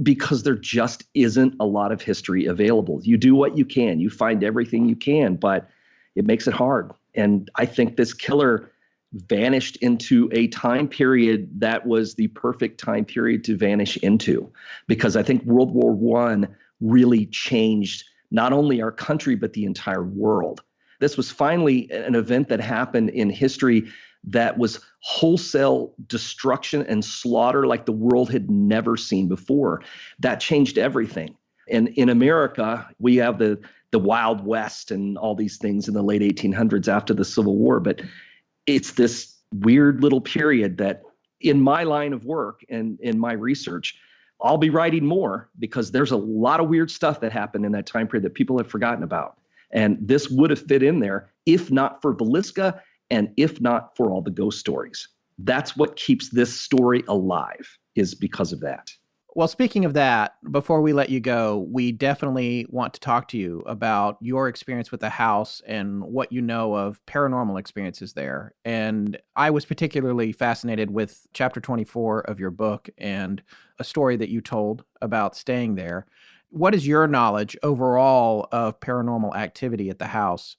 because there just isn't a lot of history available. You do what you can, you find everything you can, but it makes it hard. And I think this killer vanished into a time period that was the perfect time period to vanish into, because I think World War I really changed not only our country, but the entire world. This was finally an event that happened in history that was wholesale destruction and slaughter like the world had never seen before. That changed everything. And in America, we have the Wild West and all these things in the late 1800s after the Civil War. But it's this weird little period that in my line of work and in my research, I'll be writing more because there's a lot of weird stuff that happened in that time period that people have forgotten about. And this would have fit in there if not for Villisca and if not for all the ghost stories. That's what keeps this story alive, is because of that. Well, speaking of that, before we let you go, we definitely want to talk to you about your experience with the house and what you know of paranormal experiences there. And I was particularly fascinated with chapter 24 of your book and a story that you told about staying there. What is your knowledge overall of paranormal activity at the house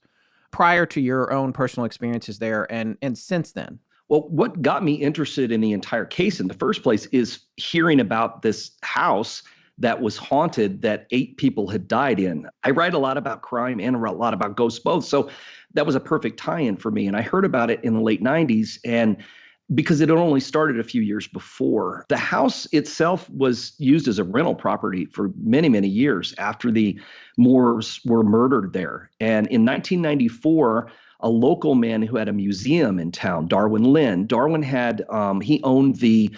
prior to your own personal experiences there and since then? Well, what got me interested in the entire case in the first place is hearing about this house that was haunted that 8 people had died in. I write a lot about crime and a lot about ghosts both. So that was a perfect tie-in for me. And I heard about it in the late 90s. And because it had only started a few years before. The house itself was used as a rental property for many, many years after the Moores were murdered there. And in 1994, a local man who had a museum in town, Darwin Lynn, Darwin had, he owned the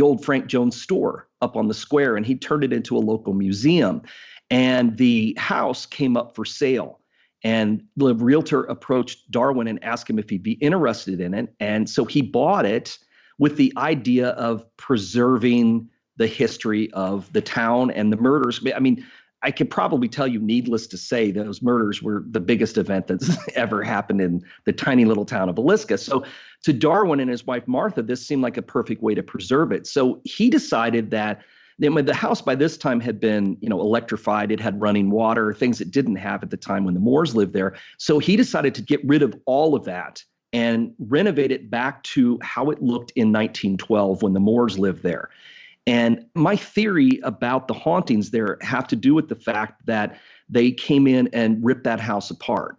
old Frank Jones store up on the square, and he turned it into a local museum. And the house came up for sale. And the realtor approached Darwin and asked him if he'd be interested in it. And so he bought it with the idea of preserving the history of the town and the murders. I mean, I could probably tell you, needless to say, those murders were the biggest event that's ever happened in the tiny little town of Villisca. So to Darwin and his wife, Martha, this seemed like a perfect way to preserve it. So he decided that the house by this time had been, electrified. It had running water, things it didn't have at the time when the Moores lived there. So he decided to get rid of all of that and renovate it back to how it looked in 1912 when the Moores lived there. And my theory about the hauntings there have to do with the fact that they came in and ripped that house apart.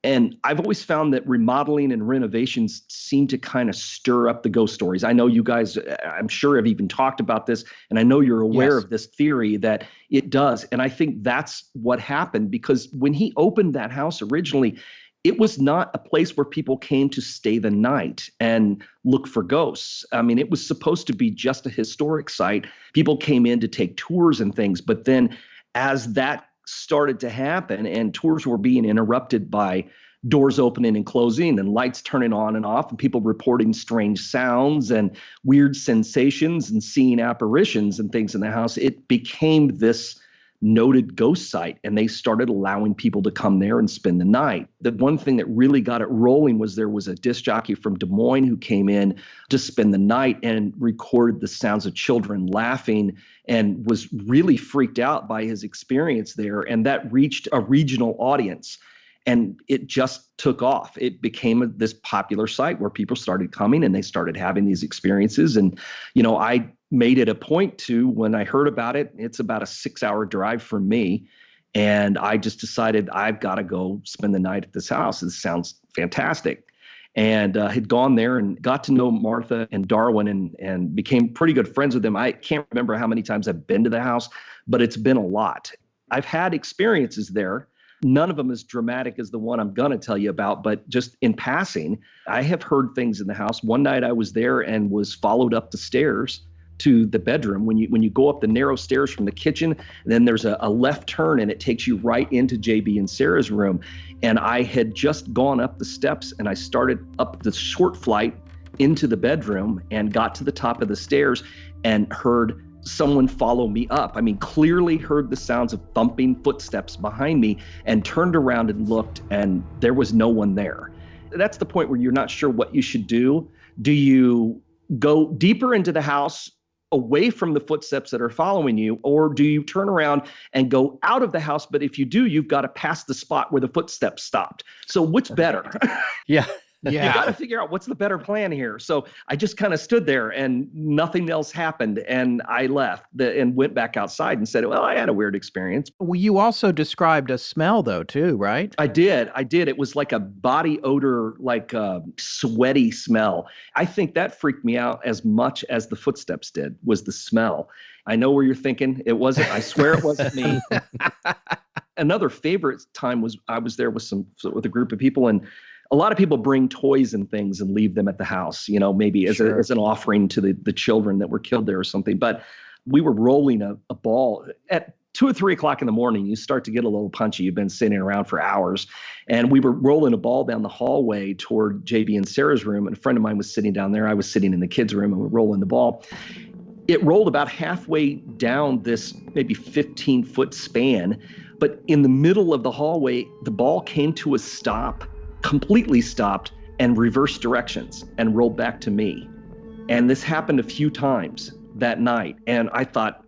And I've always found that remodeling and renovations seem to kind of stir up the ghost stories. I know you guys, I'm sure, have even talked about this, and I know you're aware of this theory that it does. And I think that's what happened, because when he opened that house originally, it was not a place where people came to stay the night and look for ghosts. I mean, it was supposed to be just a historic site. People came in to take tours and things, but then as that started to happen and tours were being interrupted by doors opening and closing and lights turning on and off and people reporting strange sounds and weird sensations and seeing apparitions and things in the house, it became this noted ghost site, and they started allowing people to come there and spend the night. The one thing that really got it rolling was there was a disc jockey from Des Moines who came in to spend the night and recorded the sounds of children laughing and was really freaked out by his experience there. And that reached a regional audience. And it just took off. It became this popular site where people started coming and they started having these experiences. And, I made it a point to, when I heard about it, it's about a 6-hour drive from me. And I just decided I've got to go spend the night at this house. This sounds fantastic. And had gone there and got to know Martha and Darwin and became pretty good friends with them. I can't remember how many times I've been to the house, but it's been a lot. I've had experiences there. None of them as dramatic as the one I'm going to tell you about, but just in passing, I have heard things in the house. One night I was there and was followed up the stairs to the bedroom. When you go up the narrow stairs from the kitchen, then there's a left turn and it takes you right into JB and Sarah's room. And I had just gone up the steps and I started up the short flight into the bedroom and got to the top of the stairs and heard someone follow me up. I mean, clearly heard the sounds of thumping footsteps behind me and turned around and looked, and there was no one there. That's the point where you're not sure what you should do. Do you go deeper into the house away from the footsteps that are following you, or do you turn around and go out of the house? But if you do, you've got to pass the spot where the footsteps stopped. So what's better? Yeah. Yeah. You got to figure out what's the better plan here. So I just kind of stood there and nothing else happened. And I left and went back outside and said, well, I had a weird experience. Well, you also described a smell, though, too, right? I did. It was like a body odor, like a sweaty smell. I think that freaked me out as much as the footsteps did, was the smell. I know where you're thinking. It wasn't. I swear it wasn't me. Another favorite time was I was there with a group of people, and a lot of people bring toys and things and leave them at the house, maybe as an offering to the children that were killed there or something. But we were rolling a ball at 2 or 3 o'clock in the morning. You start to get a little punchy. You've been sitting around for hours. And we were rolling a ball down the hallway toward JB and Sarah's room. And a friend of mine was sitting down there. I was sitting in the kids' room and we're rolling the ball. It rolled about halfway down this maybe 15-foot span. But in the middle of the hallway, the ball came to a stop, completely stopped, and reversed directions and rolled back to me. And this happened a few times that night. And I thought,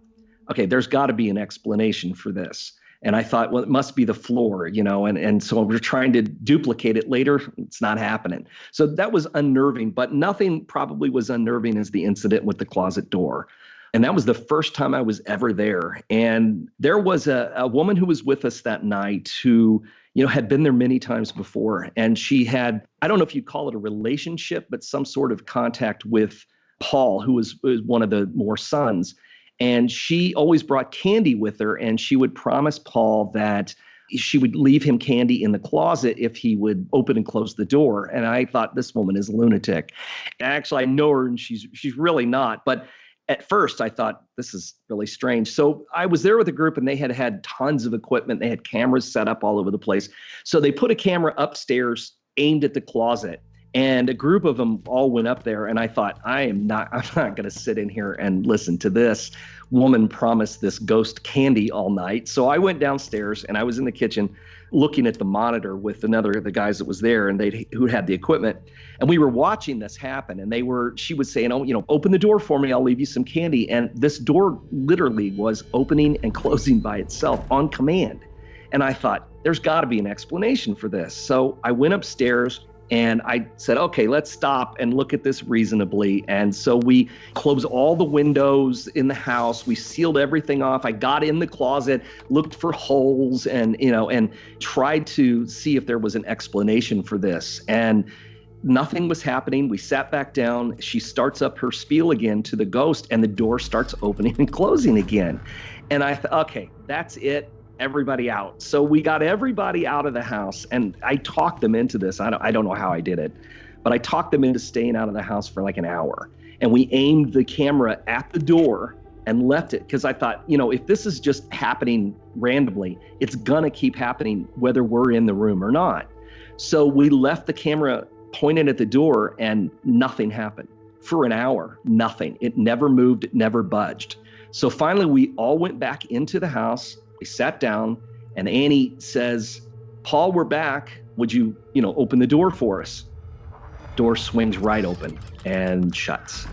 okay, there's got to be an explanation for this. And I thought, well, it must be the floor, and so we're trying to duplicate it later. It's not happening. So that was unnerving, but nothing probably was unnerving as the incident with the closet door. And that was the first time I was ever there. And there was a woman who was with us that night who, had been there many times before. And she had, I don't know if you'd call it a relationship, but some sort of contact with Paul, who was one of the Moore sons. And she always brought candy with her, and she would promise Paul that she would leave him candy in the closet if he would open and close the door. And I thought, this woman is a lunatic. Actually, I know her, and she's really not. But at first, I thought, this is really strange. So I was there with a group, and they had tons of equipment. They had cameras set up all over the place. So they put a camera upstairs aimed at the closet. And a group of them all went up there, and I thought, I'm not going to sit in here and listen to this woman promise this ghost candy all night. So I went downstairs, and I was in the kitchen looking at the monitor with another of the guys that was there, and who had the equipment. And we were watching this happen, and she was saying, open the door for me, I'll leave you some candy. And this door literally was opening and closing by itself on command. And I thought, there's got to be an explanation for this. So I went upstairs, and I said, okay, let's stop and look at this reasonably. And so we closed all the windows in the house. We sealed everything off. I got in the closet, looked for holes, and tried to see if there was an explanation for this. And nothing was happening. We sat back down. She starts up her spiel again to the ghost, and the door starts opening and closing again. And I thought, okay, that's it. Everybody out. So we got everybody out of the house, and I talked them into this. I don't know how I did it, but I talked them into staying out of the house for like an hour. And we aimed the camera at the door and left it, because I thought, if this is just happening randomly, it's gonna keep happening whether we're in the room or not. So we left the camera pointed at the door, and nothing happened for an hour. Nothing. It never moved. It never budged. So finally, we all went back into the house. We sat down, and Annie says, Paul, we're back. Would you, open the door for us? Door swings right open and shuts.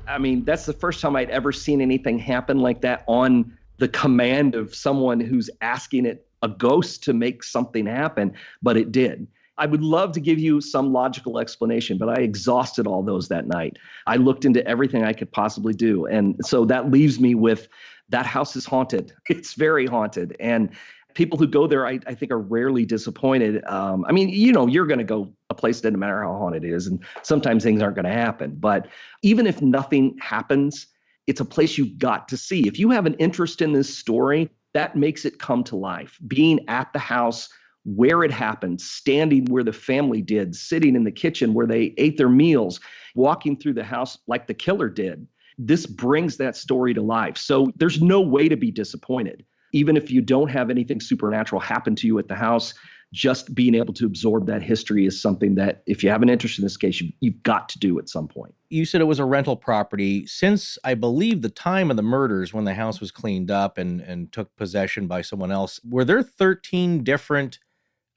I mean, that's the first time I'd ever seen anything happen like that on the command of someone who's asking a ghost to make something happen, but it did. I would love to give you some logical explanation, but I exhausted all those that night. I looked into everything I could possibly do. And so that leaves me with, that house is haunted. It's very haunted. And people who go there, I think, are rarely disappointed. You're going to go a place, doesn't matter how haunted it is. And sometimes things aren't going to happen. But even if nothing happens, it's a place you've got to see. If you have an interest in this story, that makes it come to life. Being at the house where it happened, standing where the family did, sitting in the kitchen where they ate their meals, walking through the house like the killer did. This brings that story to life. So there's no way to be disappointed. Even if you don't have anything supernatural happen to you at the house, just being able to absorb that history is something that, if you have an interest in this case, you've got to do at some point. You said it was a rental property. Since, I believe, the time of the murders, when the house was cleaned up and took possession by someone else, were there 13 different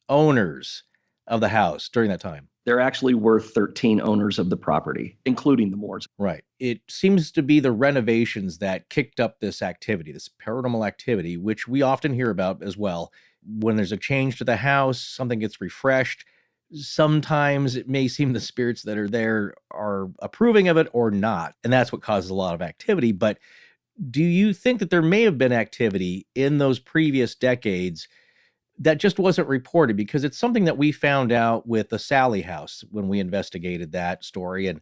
owners of the house during that time? There actually were 13 owners of the property, including the Moores. Right. It seems to be the renovations that kicked up this activity, this paranormal activity, which we often hear about as well. When there's a change to the house, something gets refreshed. Sometimes it may seem the spirits that are there are approving of it or not. And that's what causes a lot of activity. But do you think that there may have been activity in those previous decades that just wasn't reported? Because it's something that we found out with the Sally house when we investigated that story. And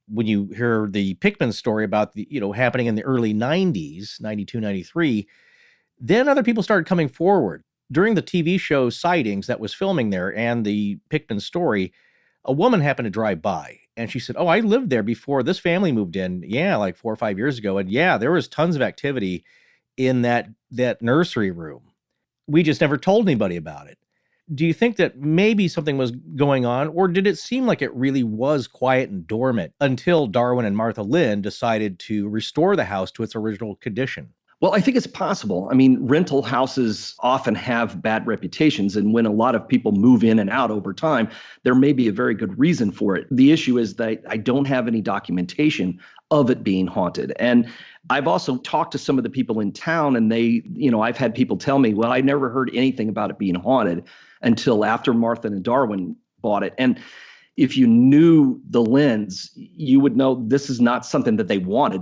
when you hear the Pickman story about the, happening in the early 90s, 92, 93, then other people started coming forward. During the TV show Sightings that was filming there and the Pickman story, a woman happened to drive by, and she said, oh, I lived there before this family moved in. Yeah, like 4 or 5 years ago. And yeah, there was tons of activity in that nursery room. We just never told anybody about it. Do you think that maybe something was going on, or did it seem like it really was quiet and dormant until Darwin and Martha Lynn decided to restore the house to its original condition? Well, I think it's possible. I mean, rental houses often have bad reputations, and when a lot of people move in and out over time, there may be a very good reason for it. The issue is that I don't have any documentation of it being haunted. And I've also talked to some of the people in town, and I've had people tell me, well, I never heard anything about it being haunted until after Martha and Darwin bought it. And if you knew the lens, you would know this is not something that they wanted.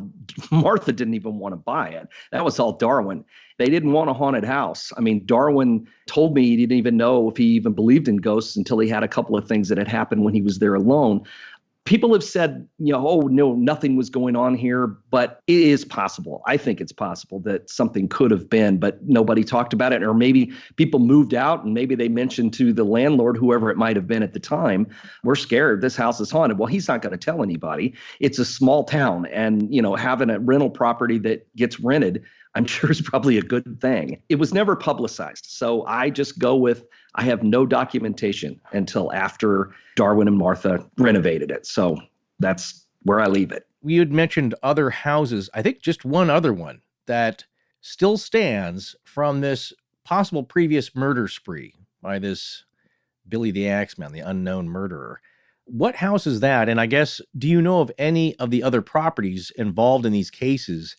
Martha didn't even want to buy it. That was all Darwin. They didn't want a haunted house. I mean, Darwin told me he didn't even know if he even believed in ghosts until he had a couple of things that had happened when he was there alone. People have said, oh, no, nothing was going on here, but it is possible. I think it's possible that something could have been, but nobody talked about it. Or maybe people moved out and maybe they mentioned to the landlord, whoever it might have been at the time, we're scared, this house is haunted. Well, he's not going to tell anybody. It's a small town, and, having a rental property that gets rented, I'm sure is probably a good thing. It was never publicized. So I just go with, I have no documentation until after Darwin and Martha renovated it. So that's where I leave it. You had mentioned other houses. I think just one other one that still stands from this possible previous murder spree by this Billy the Axeman, the unknown murderer. What house is that? And I guess, do you know of any of the other properties involved in these cases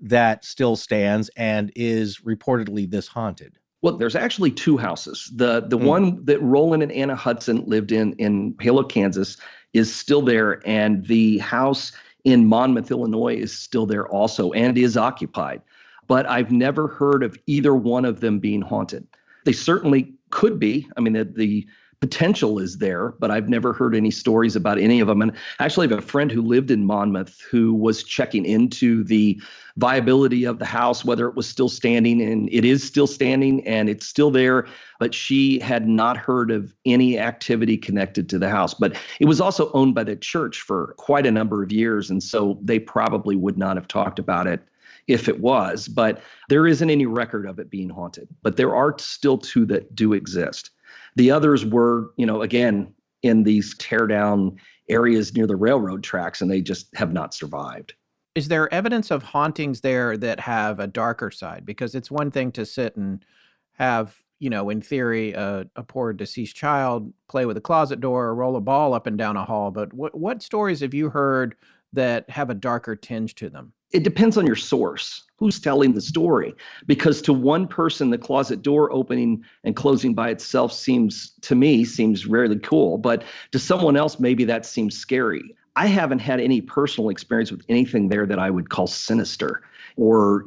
that still stands and is reportedly this haunted? Well, there's actually two houses. The one that Roland and Anna Hudson lived in Halo, Kansas, is still there, and the house in Monmouth, Illinois, is still there also and is occupied. But I've never heard of either one of them being haunted. They certainly could be. I mean, the potential is there, but I've never heard any stories about any of them. And I actually have a friend who lived in Monmouth who was checking into the viability of the house, whether it was still standing, and it is still standing and it's still there, but she had not heard of any activity connected to the house. But it was also owned by the church for quite a number of years, and so they probably would not have talked about it if it was, but there isn't any record of it being haunted. But there are still two that do exist. The others were, again, in these tear down areas near the railroad tracks, and they just have not survived. Is there evidence of hauntings there that have a darker side? Because it's one thing to sit and have, in theory, a poor deceased child play with a closet door or roll a ball up and down a hall. But what stories have you heard that have a darker tinge to them? It depends on your source, who's telling the story. Because to one person, the closet door opening and closing by itself seems really cool. But to someone else, maybe that seems scary. I haven't had any personal experience with anything there that I would call sinister or,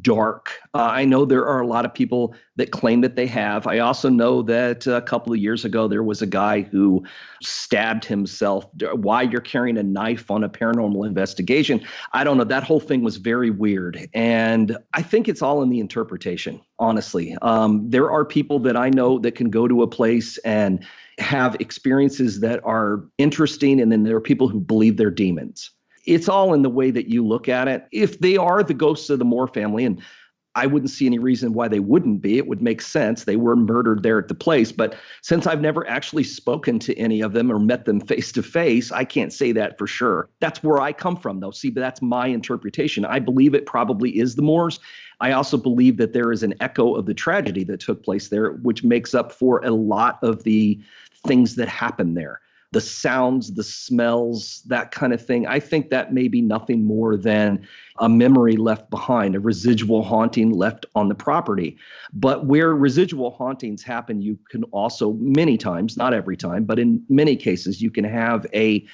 dark. I know there are a lot of people that claim that they have. I also know that a couple of years ago, there was a guy who stabbed himself. Why you're carrying a knife on a paranormal investigation? I don't know. That whole thing was very weird. And I think it's all in the interpretation, honestly. There are people that I know that can go to a place and have experiences that are interesting. And then there are people who believe they're demons. It's all in the way that you look at it. If they are the ghosts of the Moore family, and I wouldn't see any reason why they wouldn't be, it would make sense. They were murdered there at the place. But since I've never actually spoken to any of them or met them face to face, I can't say that for sure. That's where I come from, though. See, but that's my interpretation. I believe it probably is the Moores. I also believe that there is an echo of the tragedy that took place there, which makes up for a lot of the things that happen there. The sounds, the smells, that kind of thing. I think that may be nothing more than a memory left behind, a residual haunting left on the property. But where residual hauntings happen, you can also many times, not every time, but in many cases, you can have a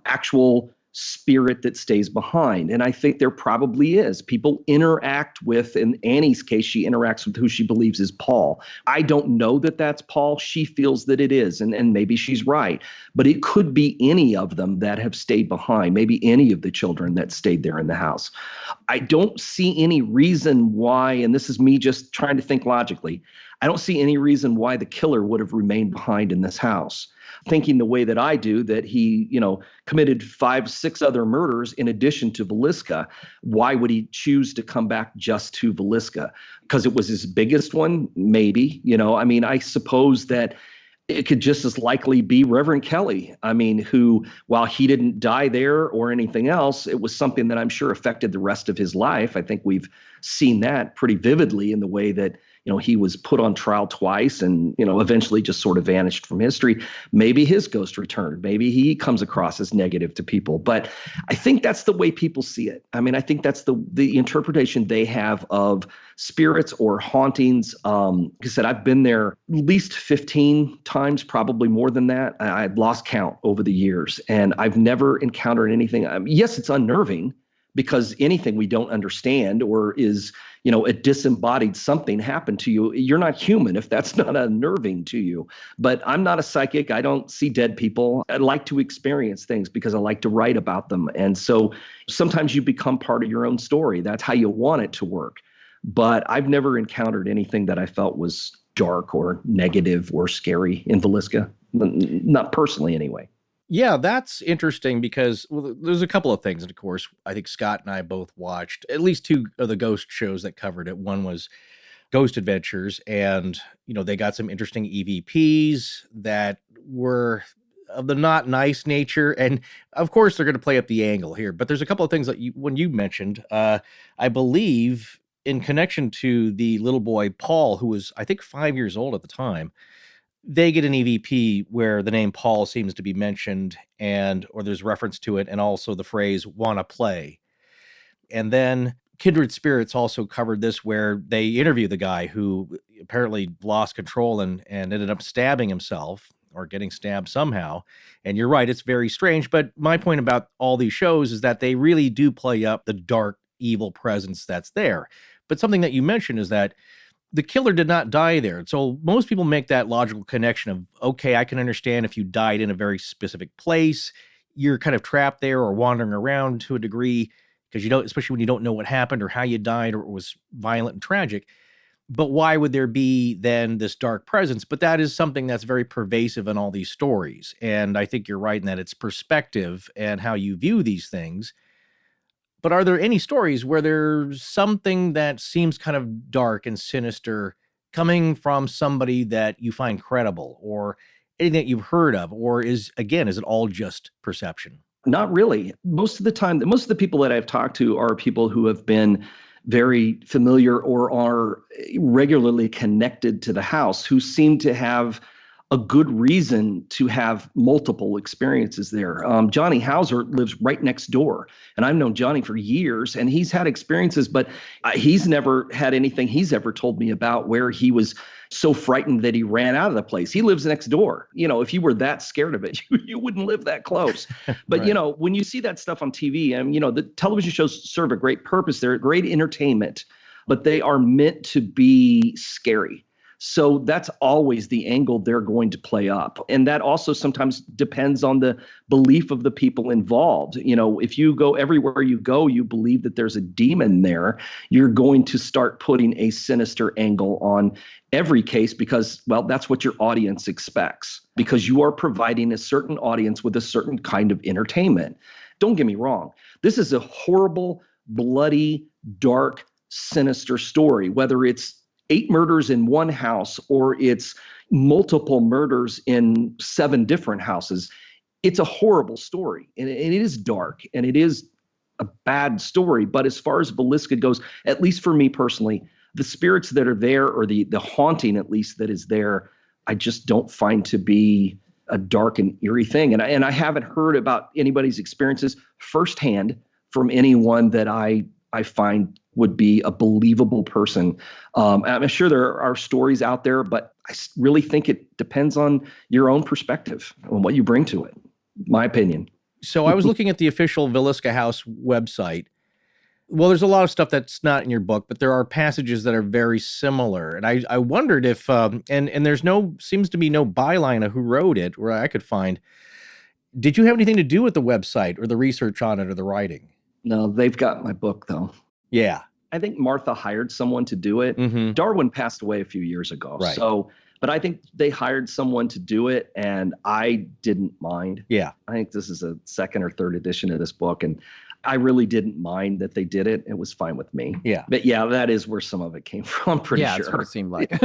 actual spirit that stays behind. And I think there probably is. People interact with, in Annie's case, she interacts with who she believes is Paul. I don't know that that's Paul. She feels that it is, and maybe she's right. But it could be any of them that have stayed behind, maybe any of the children that stayed there in the house. I don't see any reason why, and this is me just trying to think logically, I don't see any reason why the killer would have remained behind in this house. Thinking the way that I do, that he, committed 5-6 other murders in addition to Villisca. Why would he choose to come back just to Villisca? Because it was his biggest one? Maybe. I suppose that it could just as likely be Reverend Kelly. Who, while he didn't die there or anything else, it was something that I'm sure affected the rest of his life. I think we've seen that pretty vividly in the way that he was put on trial twice and, eventually just sort of vanished from history. Maybe his ghost returned. Maybe he comes across as negative to people. But I think that's the way people see it. I think that's the interpretation they have of spirits or hauntings. Like I said, I've been there at least 15 times, probably more than that. I've lost count over the years, and I've never encountered anything. Yes, it's unnerving because anything we don't understand or is, a disembodied something happened to you, you're not human if that's not unnerving to you. But I'm not a psychic. I don't see dead people. I like to experience things because I like to write about them. And so sometimes you become part of your own story. That's how you want it to work. But I've never encountered anything that I felt was dark or negative or scary in Villisca. Not personally, anyway. Yeah, that's interesting because there's a couple of things. And of course, I think Scott and I both watched at least two of the ghost shows that covered it. One was Ghost Adventures, and they got some interesting EVPs that were of the not nice nature. And of course, they're going to play up the angle here. But there's a couple of things that when you mentioned, I believe in connection to the little boy Paul, who was I think 5 years old at the time. They get an EVP where the name Paul seems to be mentioned or there's reference to it, and also the phrase "wanna play." And then Kindred Spirits also covered this where they interview the guy who apparently lost control and ended up stabbing himself or getting stabbed somehow. And you're right, it's very strange. But my point about all these shows is that they really do play up the dark, evil presence that's there. But something that you mentioned is that the killer did not die there. So most people make that logical connection of, okay, I can understand if you died in a very specific place, you're kind of trapped there or wandering around to a degree because especially when you don't know what happened or how you died or it was violent and tragic. But why would there be then this dark presence? But that is something that's very pervasive in all these stories. And I think you're right in that it's perspective and how you view these things. But are there any stories where there's something that seems kind of dark and sinister coming from somebody that you find credible or anything that you've heard of? Or is it all just perception? Not really. Most of the time, most of the people that I've talked to are people who have been very familiar or are regularly connected to the house, who seem to have a good reason to have multiple experiences there. Johnny Hauser lives right next door, and I've known Johnny for years, and he's had experiences, but he's never had anything he's ever told me about where he was so frightened that he ran out of the place. He lives next door. If you were that scared of it, you wouldn't live that close. But, Right. when you see that stuff on TV, and, the television shows serve a great purpose. They're great entertainment, but they are meant to be scary. So that's always the angle they're going to play up. And that also sometimes depends on the belief of the people involved. If you go everywhere you go, you believe that there's a demon there, you're going to start putting a sinister angle on every case because, well, that's what your audience expects because you are providing a certain audience with a certain kind of entertainment. Don't get me wrong. This is a horrible, bloody, dark, sinister story, whether it's 8 murders in one house or it's multiple murders in 7 different houses. It's a horrible story and it is dark and it is a bad story. But as far as Villisca goes, at least for me personally, the spirits that are there or the haunting at least that is there, I just don't find to be a dark and eerie thing. And I haven't heard about anybody's experiences firsthand from anyone that I find would be a believable person. I'm sure there are stories out there, but I really think it depends on your own perspective and what you bring to it, my opinion. So I was looking at the official Villisca House website. Well, there's a lot of stuff that's not in your book, but there are passages that are very similar. And I wondered if, and there's seems to be no byline of who wrote it where I could find. Did you have anything to do with the website or the research on it or the writing? No, they've got my book though. Yeah. I think Martha hired someone to do it. Mm-hmm. Darwin passed away a few years ago. Right. But I think they hired someone to do it and I didn't mind. Yeah. I think this is a 2nd or 3rd edition of this book. And I really didn't mind that they did it. It was fine with me. Yeah. But yeah, that is where some of it came from. I'm pretty Yeah, sure. that's what it seemed like.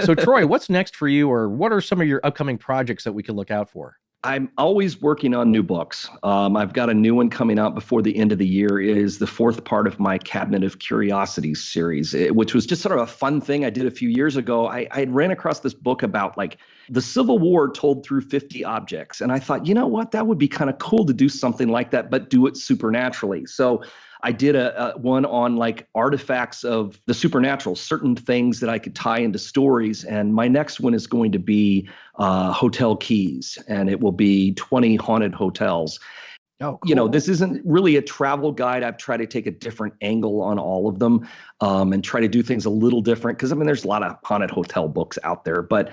So Troy, what's next for you or what are some of your upcoming projects that we can look out for? I'm always working on new books. I've got a new one coming out before the end of the year. It is the 4th part of my Cabinet of Curiosities series, which was just sort of a fun thing I did a few years ago. I had ran across this book about like the Civil War told through 50 objects. And I thought, you know what, that would be kind of cool to do something like that, but do it supernaturally. So I did a one on like artifacts of the supernatural, certain things that I could tie into stories. And my next one is going to be hotel keys, and it will be 20 haunted hotels. Oh, cool. This isn't really a travel guide. I've tried to take a different angle on all of them, and try to do things a little different. Because there's a lot of haunted hotel books out there, but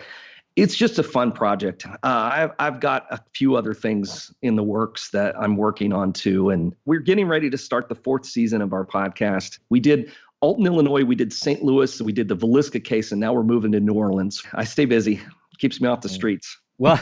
it's just a fun project. I've got a few other things in the works that I'm working on too, and we're getting ready to start the 4th season of our podcast. We did Alton, Illinois, we did St. Louis, we did the Villisca case, and now we're moving to New Orleans. I stay busy, keeps me off the streets. Well,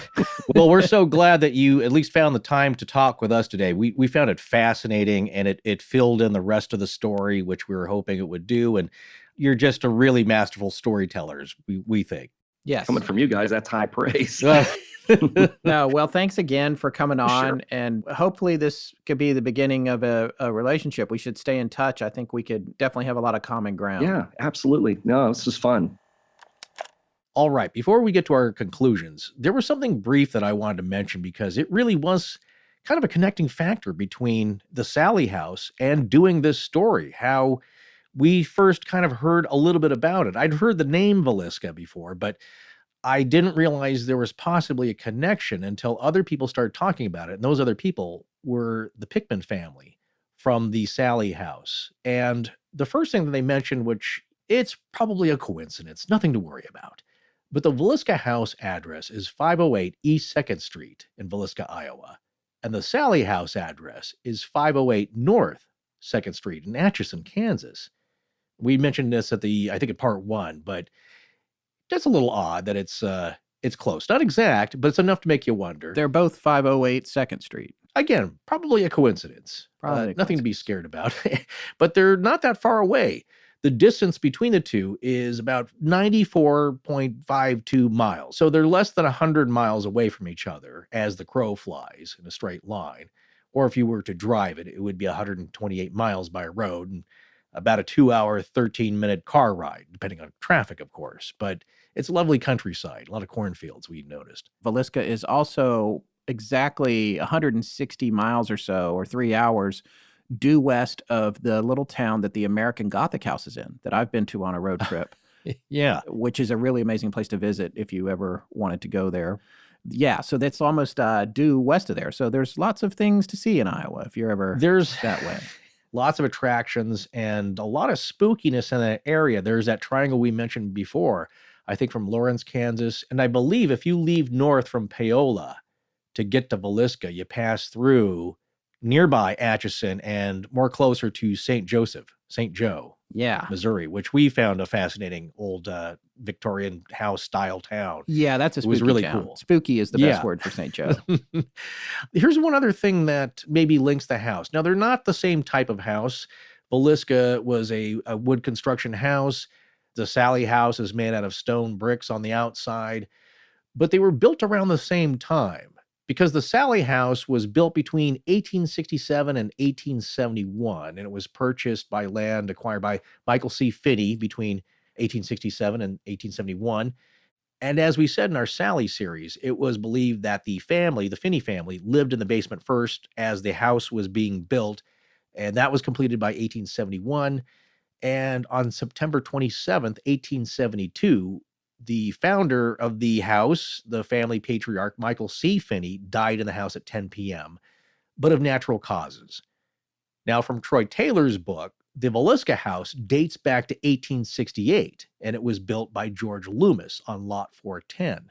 we're so glad that you at least found the time to talk with us today. We found it fascinating, and it filled in the rest of the story, which we were hoping it would do. And you're just a really masterful storytellers, we think. Yes. Coming from you guys, that's high praise. No, well, thanks again for coming on. Sure. And hopefully this could be the beginning of a relationship. We should stay in touch. I think we could definitely have a lot of common ground. Yeah, absolutely. No, this is fun. All right. Before we get to our conclusions, there was something brief that I wanted to mention because it really was kind of a connecting factor between the Sally House and doing this story, how we first kind of heard a little bit about it. I'd heard the name Villisca before, but I didn't realize there was possibly a connection until other people started talking about it. And those other people were the Pickman family from the Sally House. And the first thing that they mentioned, which it's probably a coincidence, nothing to worry about, but the Villisca House address is 508 East 2nd Street in Villisca, Iowa. And the Sally House address is 508 North 2nd Street in Atchison, Kansas. We mentioned this I think at part 1, but that's a little odd that it's close. Not exact, but it's enough to make you wonder. They're both 508 2nd Street. Again, probably a coincidence. Nothing to be scared about. But they're not that far away. The distance between the two is about 94.52 miles. So they're less than 100 miles away from each other as the crow flies in a straight line. Or if you were to drive it, it would be 128 miles by road and about a 2-hour, 13-minute car ride, depending on traffic, of course. But it's a lovely countryside, a lot of cornfields, we noticed. Villisca is also exactly 160 miles or so, or 3 hours, due west of the little town that the American Gothic House is in, that I've been to on a road trip. Yeah. Which is a really amazing place to visit if you ever wanted to go there. Yeah, so that's almost due west of there. So there's lots of things to see in Iowa if you're ever that way. Lots of attractions and a lot of spookiness in that area. There's that triangle we mentioned before, I think from Lawrence, Kansas. And I believe if you leave north from Paola to get to Villisca, you pass through nearby Atchison and more closer to St. Joe, Missouri, which we found a fascinating old Victorian house style town. Yeah, that's a spooky It was really town. cool. Spooky is the best word for St. Joe. Here's one other thing that maybe links the house. Now, they're not the same type of house. Villisca was a wood construction house. The Sally House is made out of stone bricks on the outside, but they were built around the same time because the Sally House was built between 1867 and 1871, and it was purchased by land acquired by Michael C. Finney between 1867 and 1871. And as we said in our Sally series, it was believed that the Finney family, lived in the basement first as the house was being built, and that was completed by 1871. And on September 27th, 1872, the founder of the house, the family patriarch, Michael C. Finney, died in the house at 10 p.m., but of natural causes. Now, from Troy Taylor's book, the Villisca house dates back to 1868, and it was built by George Loomis on Lot 410.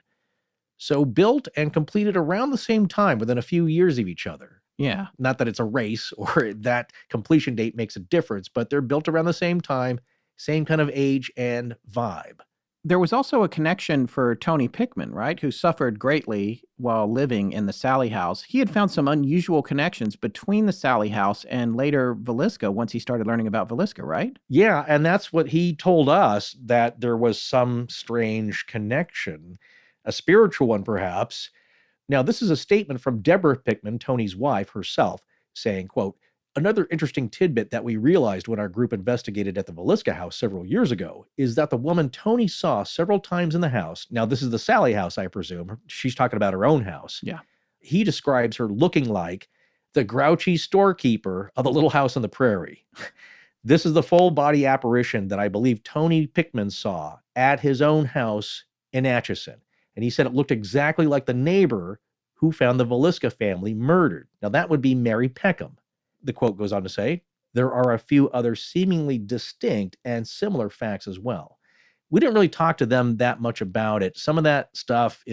So built and completed around the same time, within a few years of each other. Yeah. Not that it's a race or that completion date makes a difference, but they're built around the same time, same kind of age and vibe. There was also a connection for Tony Pickman, right, who suffered greatly while living in the Sally House. He had found some unusual connections between the Sally House and later Villisca once he started learning about Villisca, right? Yeah, and that's what he told us, that there was some strange connection, a spiritual one perhaps. Now, this is a statement from Deborah Pickman, Tony's wife herself, saying, quote, "Another interesting tidbit that we realized when our group investigated at the Villisca house several years ago is that the woman Tony saw several times in the house," now this is the Sally house, I presume. She's talking about her own house. Yeah. He describes her looking like the grouchy storekeeper of the Little House on the Prairie. This is the full body apparition that I believe Tony Pickman saw at his own house in Atchison. And he said it looked exactly like the neighbor who found the Villisca family murdered. Now, that would be Mary Peckham. The quote goes on to say, there are a few other seemingly distinct and similar facts as well. We didn't really talk to them that much about it. Some of that stuff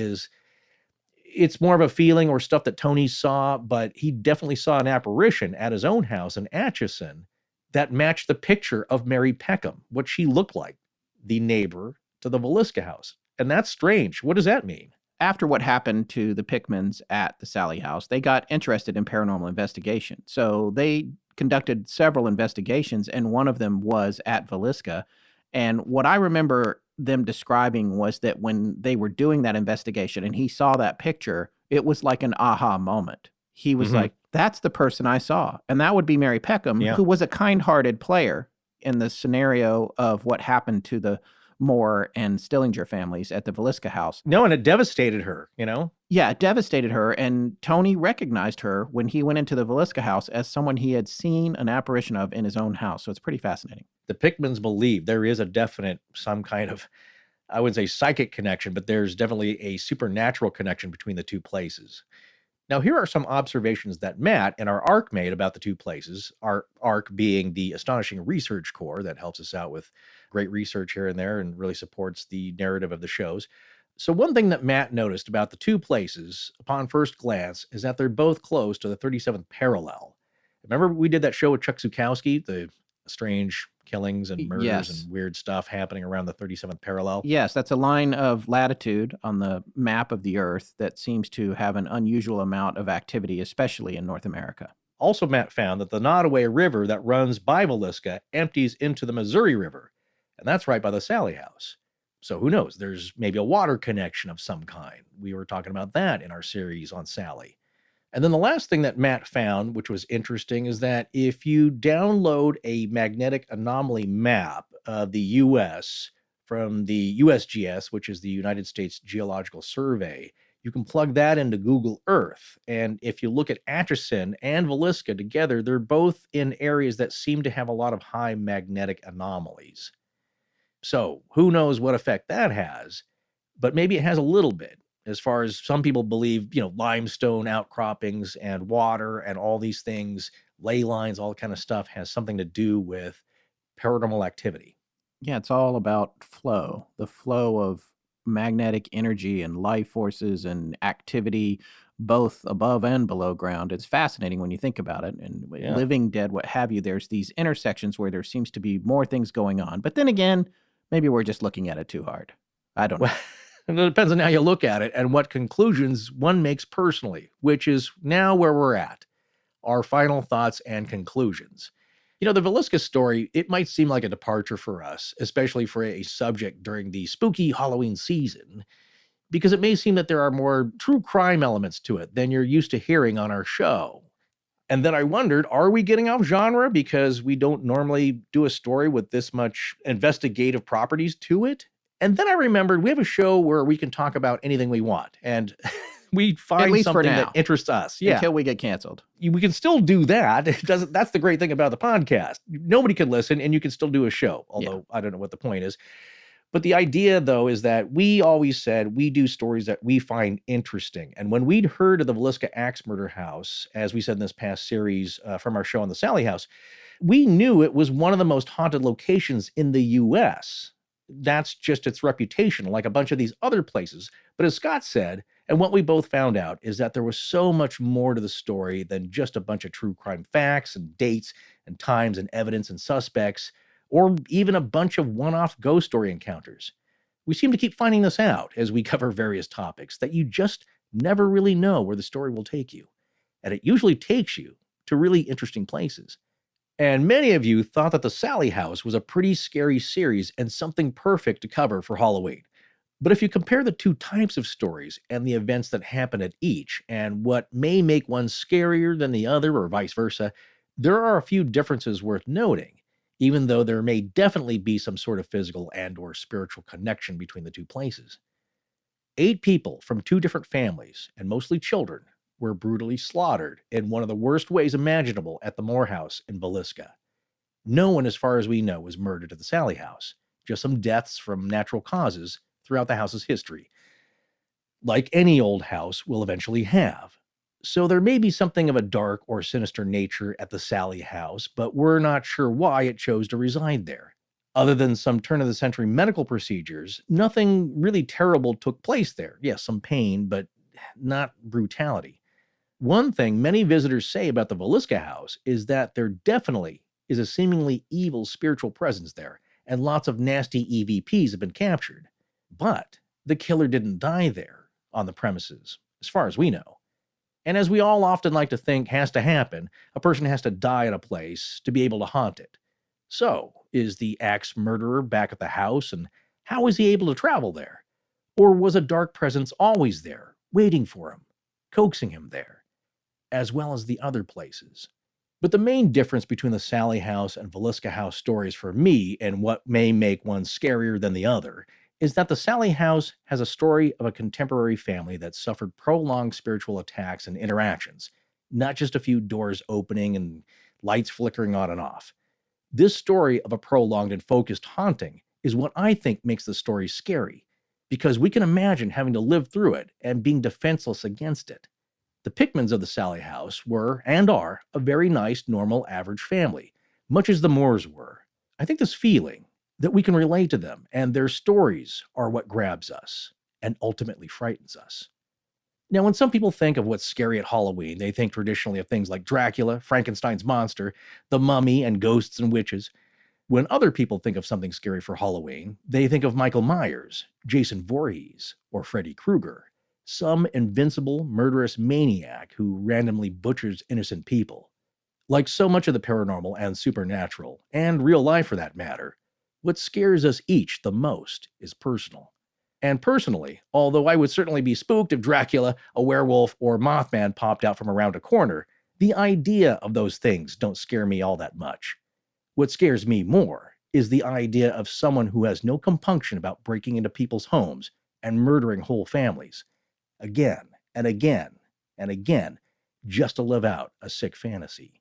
it's more of a feeling or stuff that Tony saw, but he definitely saw an apparition at his own house in Atchison that matched the picture of Mary Peckham, what she looked like, the neighbor to the Villisca house. And that's strange. What does that mean? After what happened to the Pickmans at the Sally house, they got interested in paranormal investigation. So they conducted several investigations, and one of them was at Villisca. And what I remember them describing was that when they were doing that investigation and he saw that picture, it was like an aha moment. He was like, that's the person I saw. And that would be Mary Peckham, who was a kind-hearted player in the scenario of what happened to the Moore and Stillinger families at the Villisca house. No, and it devastated her, Yeah, it devastated her. And Tony recognized her when he went into the Villisca house as someone he had seen an apparition of in his own house. So it's pretty fascinating. The Pickmans believe there is a definite, some kind of, I wouldn't say psychic connection, but there's definitely a supernatural connection between the two places. Now, here are some observations that Matt and our ARC made about the two places, our ARC being the astonishing research corps that helps us out with great research here and there and really supports the narrative of the shows. So one thing that Matt noticed about the two places upon first glance is that they're both close to the 37th parallel. Remember we did that show with Chuck Zukowski, the strange killings and murders and weird stuff happening around the 37th parallel? Yes, that's a line of latitude on the map of the Earth that seems to have an unusual amount of activity, especially in North America. Also, Matt found that the Nottoway River that runs by Villisca empties into the Missouri River, and that's right by the Sally house. So who knows? There's maybe a water connection of some kind. We were talking about that in our series on Sally. And then the last thing that Matt found, which was interesting, is that if you download a magnetic anomaly map of the U.S. from the USGS, which is the United States Geological Survey, you can plug that into Google Earth. And if you look at Atchison and Villisca together, they're both in areas that seem to have a lot of high magnetic anomalies. So who knows what effect that has, but maybe it has a little bit. As far as some people believe, limestone outcroppings and water and all these things, ley lines, all kind of stuff has something to do with paranormal activity. Yeah, it's all about flow, the flow of magnetic energy and life forces and activity, both above and below ground. It's fascinating when you think about it. And living, dead, what have you, there's these intersections where there seems to be more things going on. But then again, maybe we're just looking at it too hard. I don't know. And it depends on how you look at it and what conclusions one makes personally, which is now where we're at, our final thoughts and conclusions. The Villisca story, it might seem like a departure for us, especially for a subject during the spooky Halloween season, because it may seem that there are more true crime elements to it than you're used to hearing on our show. And then I wondered, are we getting off genre because we don't normally do a story with this much investigative properties to it? And then I remembered we have a show where we can talk about anything we want. And we find something that interests us. Yeah. Until we get canceled. We can still do that. That's the great thing about the podcast. Nobody can listen and you can still do a show. Although I don't know what the point is. But the idea, though, is that we always said we do stories that we find interesting. And when we'd heard of the Villisca Axe Murder House, as we said in this past series from our show on the Sally House, we knew it was one of the most haunted locations in the U.S. That's just its reputation, like a bunch of these other places. But as Scott said, and what we both found out, is that there was so much more to the story than just a bunch of true crime facts and dates and times and evidence and suspects, or even a bunch of one-off ghost story encounters. We seem to keep finding this out as we cover various topics, that you just never really know where the story will take you. And it usually takes you to really interesting places. And many of you thought that the Sally House was a pretty scary series and something perfect to cover for Halloween. But if you compare the two types of stories and the events that happen at each, and what may make one scarier than the other or vice versa, there are a few differences worth noting, even though there may definitely be some sort of physical and or spiritual connection between the two places. 8 people from 2 different families, and mostly children, were brutally slaughtered in one of the worst ways imaginable at the Moore House in Villisca. No one, as far as we know, was murdered at the Sally House, just some deaths from natural causes throughout the house's history, like any old house will eventually have. So there may be something of a dark or sinister nature at the Sally House, but we're not sure why it chose to reside there. Other than some turn-of-the-century medical procedures, nothing really terrible took place there. Yes, some pain, but not brutality. One thing many visitors say about the Villisca House is that there definitely is a seemingly evil spiritual presence there, and lots of nasty EVPs have been captured. But the killer didn't die there on the premises, as far as we know. And as we all often like to think has to happen, a person has to die at a place to be able to haunt it. So, is the axe murderer back at the house, and how is he able to travel there? Or was a dark presence always there, waiting for him, coaxing him there, as well as the other places? But the main difference between the Sally House and Villisca House stories for me, and what may make one scarier than the other, is that the Sally House has a story of a contemporary family that suffered prolonged spiritual attacks and interactions, not just a few doors opening and lights flickering on and off. This story of a prolonged and focused haunting is what I think makes the story scary, because we can imagine having to live through it and being defenseless against it. The Pickmans of the Sally House were, and are, a very nice, normal, average family, much as the Moores were. I think this feeling that we can relate to them and their stories are what grabs us and ultimately frightens us. Now, when some people think of what's scary at Halloween, they think traditionally of things like Dracula, Frankenstein's monster, the mummy, and ghosts and witches. When other people think of something scary for Halloween, they think of Michael Myers, Jason Voorhees, or Freddy Krueger, some invincible, murderous maniac who randomly butchers innocent people. Like so much of the paranormal and supernatural, and real life for that matter, what scares us each the most is personal. And personally, although I would certainly be spooked if Dracula, a werewolf, or Mothman popped out from around a corner, the idea of those things don't scare me all that much. What scares me more is the idea of someone who has no compunction about breaking into people's homes and murdering whole families, again and again and again, just to live out a sick fantasy.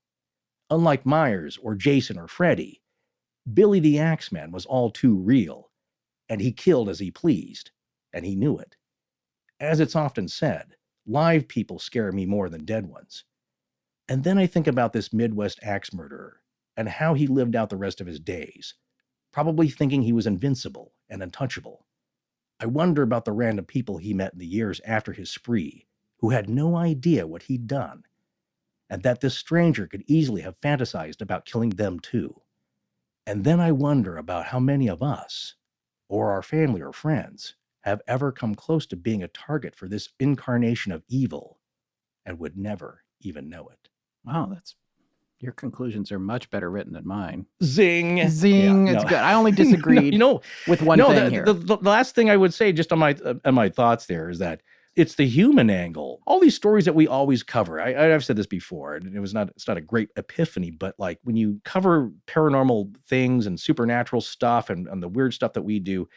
Unlike Myers or Jason or Freddy, Billy the Axeman was all too real, and he killed as he pleased, and he knew it. As it's often said, live people scare me more than dead ones. And then I think about this Midwest axe murderer and how he lived out the rest of his days, probably thinking he was invincible and untouchable. I wonder about the random people he met in the years after his spree, who had no idea what he'd done, and that this stranger could easily have fantasized about killing them too. And then I wonder about how many of us, or our family or friends, have ever come close to being a target for this incarnation of evil and would never even know it. Wow, your conclusions are much better written than mine. Zing. Zing. Yeah, it's no. good. I only disagreed with one thing here. The last thing I would say just on my thoughts there is that it's the human angle. All these stories that we always cover. I've said this before, and it's not a great epiphany, but like when you cover paranormal things and supernatural stuff and the weird stuff that we do,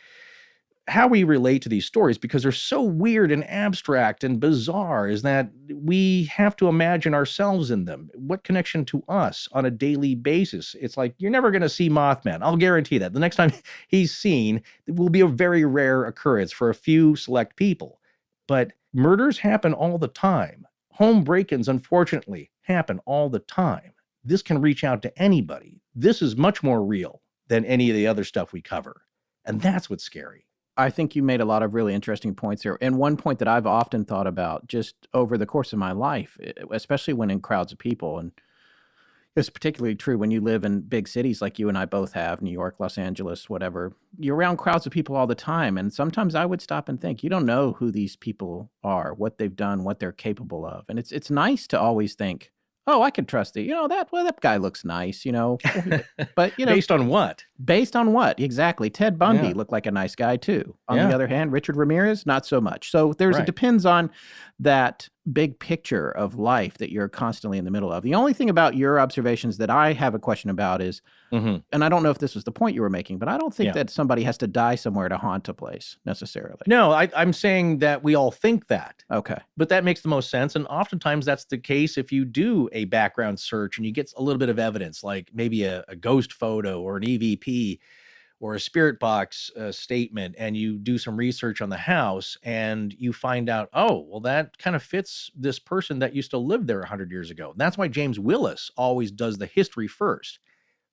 how we relate to these stories, because they're so weird and abstract and bizarre, is that we have to imagine ourselves in them. What connection to us on a daily basis? It's like, you're never going to see Mothman. I'll guarantee that. The next time he's seen, it will be a very rare occurrence for a few select people. But murders happen all the time. Home break-ins, unfortunately, happen all the time. This can reach out to anybody. This is much more real than any of the other stuff we cover. And that's what's scary. I think you made a lot of really interesting points here. And one point that I've often thought about just over the course of my life, especially when in crowds of people, and it's particularly true when you live in big cities like you and I both have, New York, Los Angeles, whatever. You're around crowds of people all the time. And sometimes I would stop and think, you don't know who these people are, what they've done, what they're capable of. And it's nice to always think, oh, I could trust it. That guy looks nice, But, Based on what? Based on what? Exactly. Ted Bundy looked like a nice guy too. On the other hand, Richard Ramirez, not so much. So it depends on that big picture of life that you're constantly in the middle of. The only thing about your observations that I have a question about is, and I don't know if this was the point you were making, but I don't think that somebody has to die somewhere to haunt a place necessarily. No, I'm saying that we all think that. Okay. But that makes the most sense. And oftentimes that's the case if you do a background search and you get a little bit of evidence, like maybe a ghost photo or an EVP or a spirit box statement, and you do some research on the house and you find out, oh, well, that kind of fits this person that used to live there 100 years ago. And that's why James Willis always does the history first,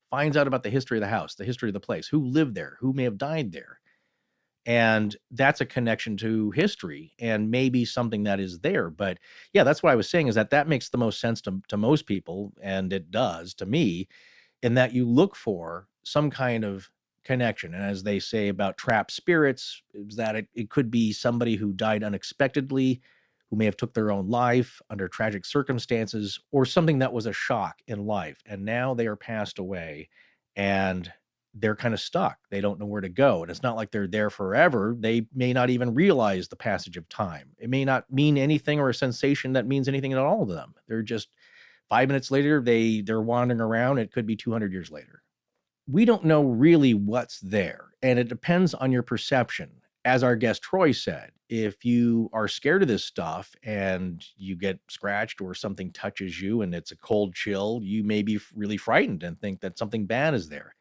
finds out about the history of the house, the history of the place, who lived there, who may have died there. And that's a connection to history and maybe something that is there. But yeah, that's what I was saying, is that makes the most sense to most people. And it does to me, in that you look for some kind of connection. And as they say about trapped spirits, is that it could be somebody who died unexpectedly, who may have took their own life under tragic circumstances, or something that was a shock in life. And now they are passed away and they're kind of stuck. They don't know where to go. And it's not like they're there forever. They may not even realize the passage of time. It may not mean anything, or a sensation that means anything at all to them. They're just 5 minutes later, they're wandering around. It could be 200 years later. We don't know really what's there, and it depends on your perception. As our guest Troy said, if you are scared of this stuff and you get scratched or something touches you and it's a cold chill, you may be really frightened and think that something bad is there.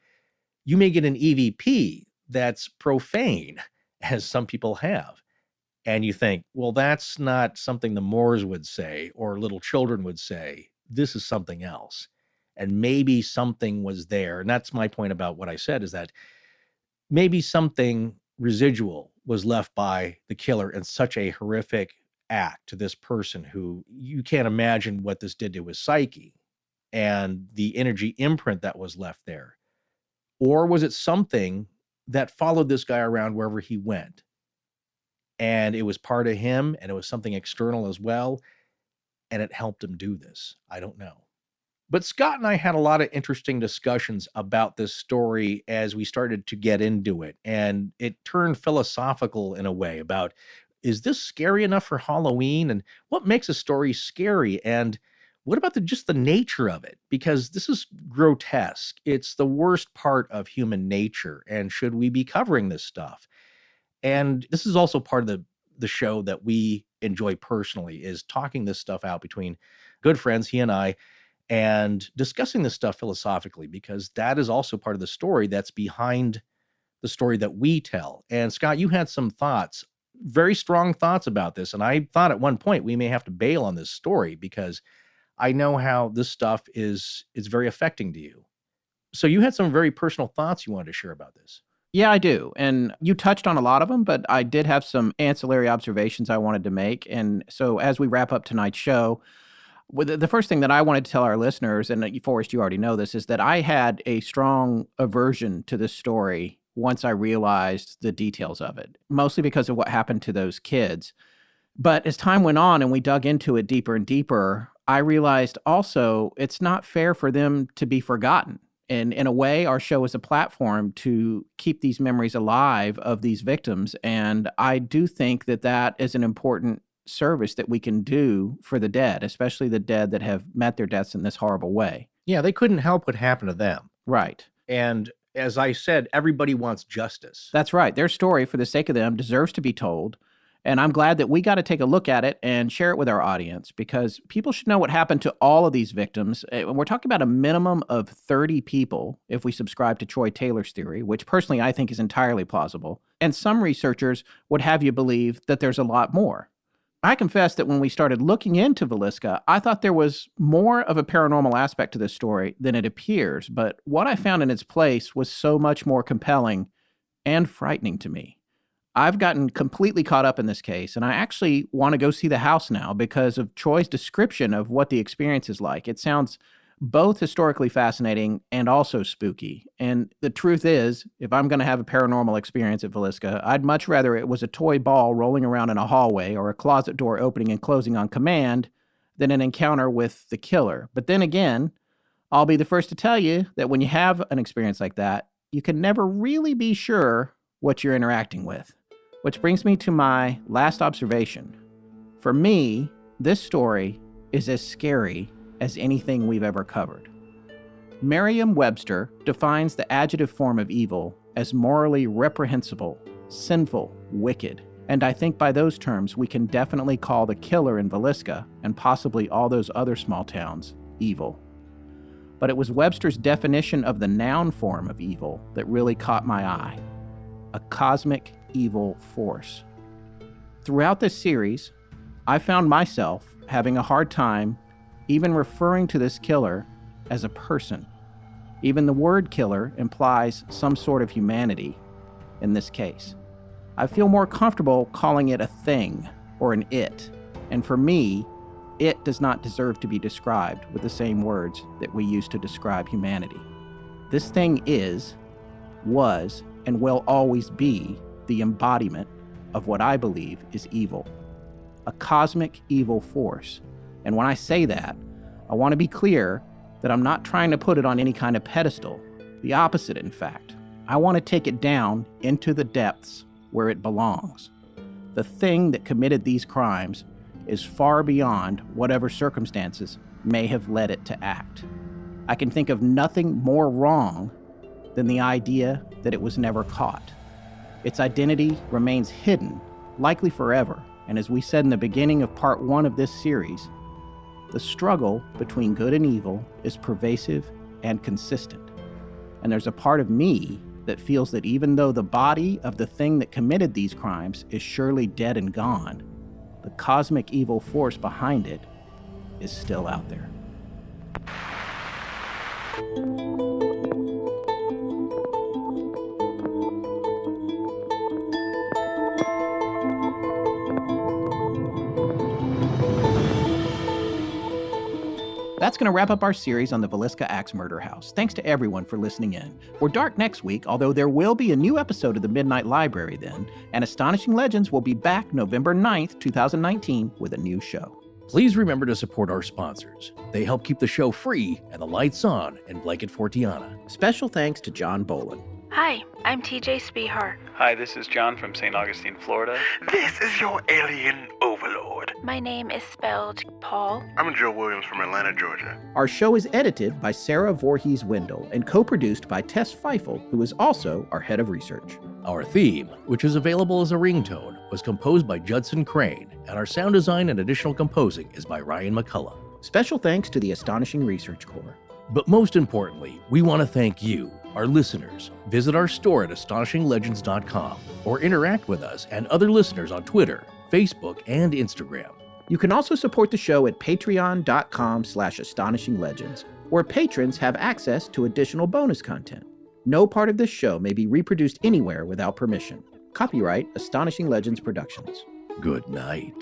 You may get an EVP that's profane, as some people have, and you think, well, that's not something the Moors would say or little children would say. This is something else. And maybe something was there. And that's my point about what I said, is that maybe something residual was left by the killer in such a horrific act to this person, who you can't imagine what this did to his psyche and the energy imprint that was left there. Or was it something that followed this guy around wherever he went? And it was part of him, and it was something external as well, and it helped him do this. I don't know. But Scott and I had a lot of interesting discussions about this story as we started to get into it. And it turned philosophical in a way about, is this scary enough for Halloween? And what makes a story scary? And what about just the nature of it? Because this is grotesque. It's the worst part of human nature. And should we be covering this stuff? And this is also part of the show that we enjoy personally, is talking this stuff out between good friends, he and I, and discussing this stuff philosophically, because that is also part of the story that's behind the story that we tell. And Scott, you had some thoughts, very strong thoughts about this. And I thought at one point we may have to bail on this story, because I know how this stuff is very affecting to you. So you had some very personal thoughts you wanted to share about this. Yeah, I do. And you touched on a lot of them, but I did have some ancillary observations I wanted to make. And so as we wrap up tonight's show, the first thing that I wanted to tell our listeners, and Forrest, you already know this, is that I had a strong aversion to this story once I realized the details of it, mostly because of what happened to those kids. But as time went on and we dug into it deeper and deeper, I realized also it's not fair for them to be forgotten. And in a way, our show is a platform to keep these memories alive of these victims. And I do think that that is an important service that we can do for the dead, especially the dead that have met their deaths in this horrible way. Yeah, they couldn't help what happened to them. Right. And as I said, everybody wants justice. That's right. Their story, for the sake of them, deserves to be told. And I'm glad that we got to take a look at it and share it with our audience, because people should know what happened to all of these victims. And we're talking about a minimum of 30 people if we subscribe to Troy Taylor's theory, which personally I think is entirely plausible. And some researchers would have you believe that there's a lot more. I confess that when we started looking into Villisca, I thought there was more of a paranormal aspect to this story than it appears, but what I found in its place was so much more compelling and frightening to me. I've gotten completely caught up in this case, and I actually want to go see the house now because of Troy's description of what the experience is like. It sounds both historically fascinating and also spooky. And the truth is, if I'm going to have a paranormal experience at Villisca, I'd much rather it was a toy ball rolling around in a hallway or a closet door opening and closing on command than an encounter with the killer. But then again, I'll be the first to tell you that when you have an experience like that, you can never really be sure what you're interacting with. Which brings me to my last observation. For me, This story is as scary as anything we've ever covered. Merriam-Webster defines the adjective form of evil as morally reprehensible, sinful, wicked, and I think by those terms we can definitely call the killer in Villisca, and possibly all those other small towns, evil. But it was Webster's definition of the noun form of evil that really caught my eye. A cosmic evil force. Throughout this series, I found myself having a hard time even referring to this killer as a person. Even the word killer implies some sort of humanity in this case. I feel more comfortable calling it a thing or an it, and for me, it does not deserve to be described with the same words that we use to describe humanity. This thing is, was, and will always be the embodiment of what I believe is evil. A cosmic evil force. And when I say that, I want to be clear that I'm not trying to put it on any kind of pedestal. The opposite, in fact. I want to take it down into the depths where it belongs. The thing that committed these crimes is far beyond whatever circumstances may have led it to act. I can think of nothing more wrong than the idea that it was never caught. Its identity remains hidden, likely forever, and as we said in the beginning of part 1 of this series, the struggle between good and evil is pervasive and consistent. And there's a part of me that feels that even though the body of the thing that committed these crimes is surely dead and gone, the cosmic evil force behind it is still out there. That's going to wrap up our series on the Villisca Axe Murder House. Thanks to everyone for listening in. We're dark next week, although there will be a new episode of the Midnight Library then, and Astonishing Legends will be back November 9th, 2019 with a new show. Please remember to support our sponsors. They help keep the show free and the lights on in Blanket Fortiana. Special thanks to John Bolin. Hi, I'm TJ Spehart. Hi, this is John from St. Augustine, Florida. This is your alien overlord. My name is spelled Paul. I'm Joe Williams from Atlanta, Georgia. Our show is edited by Sarah Voorhees Wendell and co-produced by Tess Feifel, who is also our head of research. Our theme, which is available as a ringtone, was composed by Judson Crane, and our sound design and additional composing is by Ryan McCullough. Special thanks to the Astonishing Research Corps. But most importantly, we want to thank you, our listeners. Visit our store at astonishinglegends.com or interact with us and other listeners on Twitter, Facebook, and Instagram. You can also support the show at patreon.com/astonishinglegends, where patrons have access to additional bonus content. No part of this show may be reproduced anywhere without permission. Copyright Astonishing Legends Productions. Good night.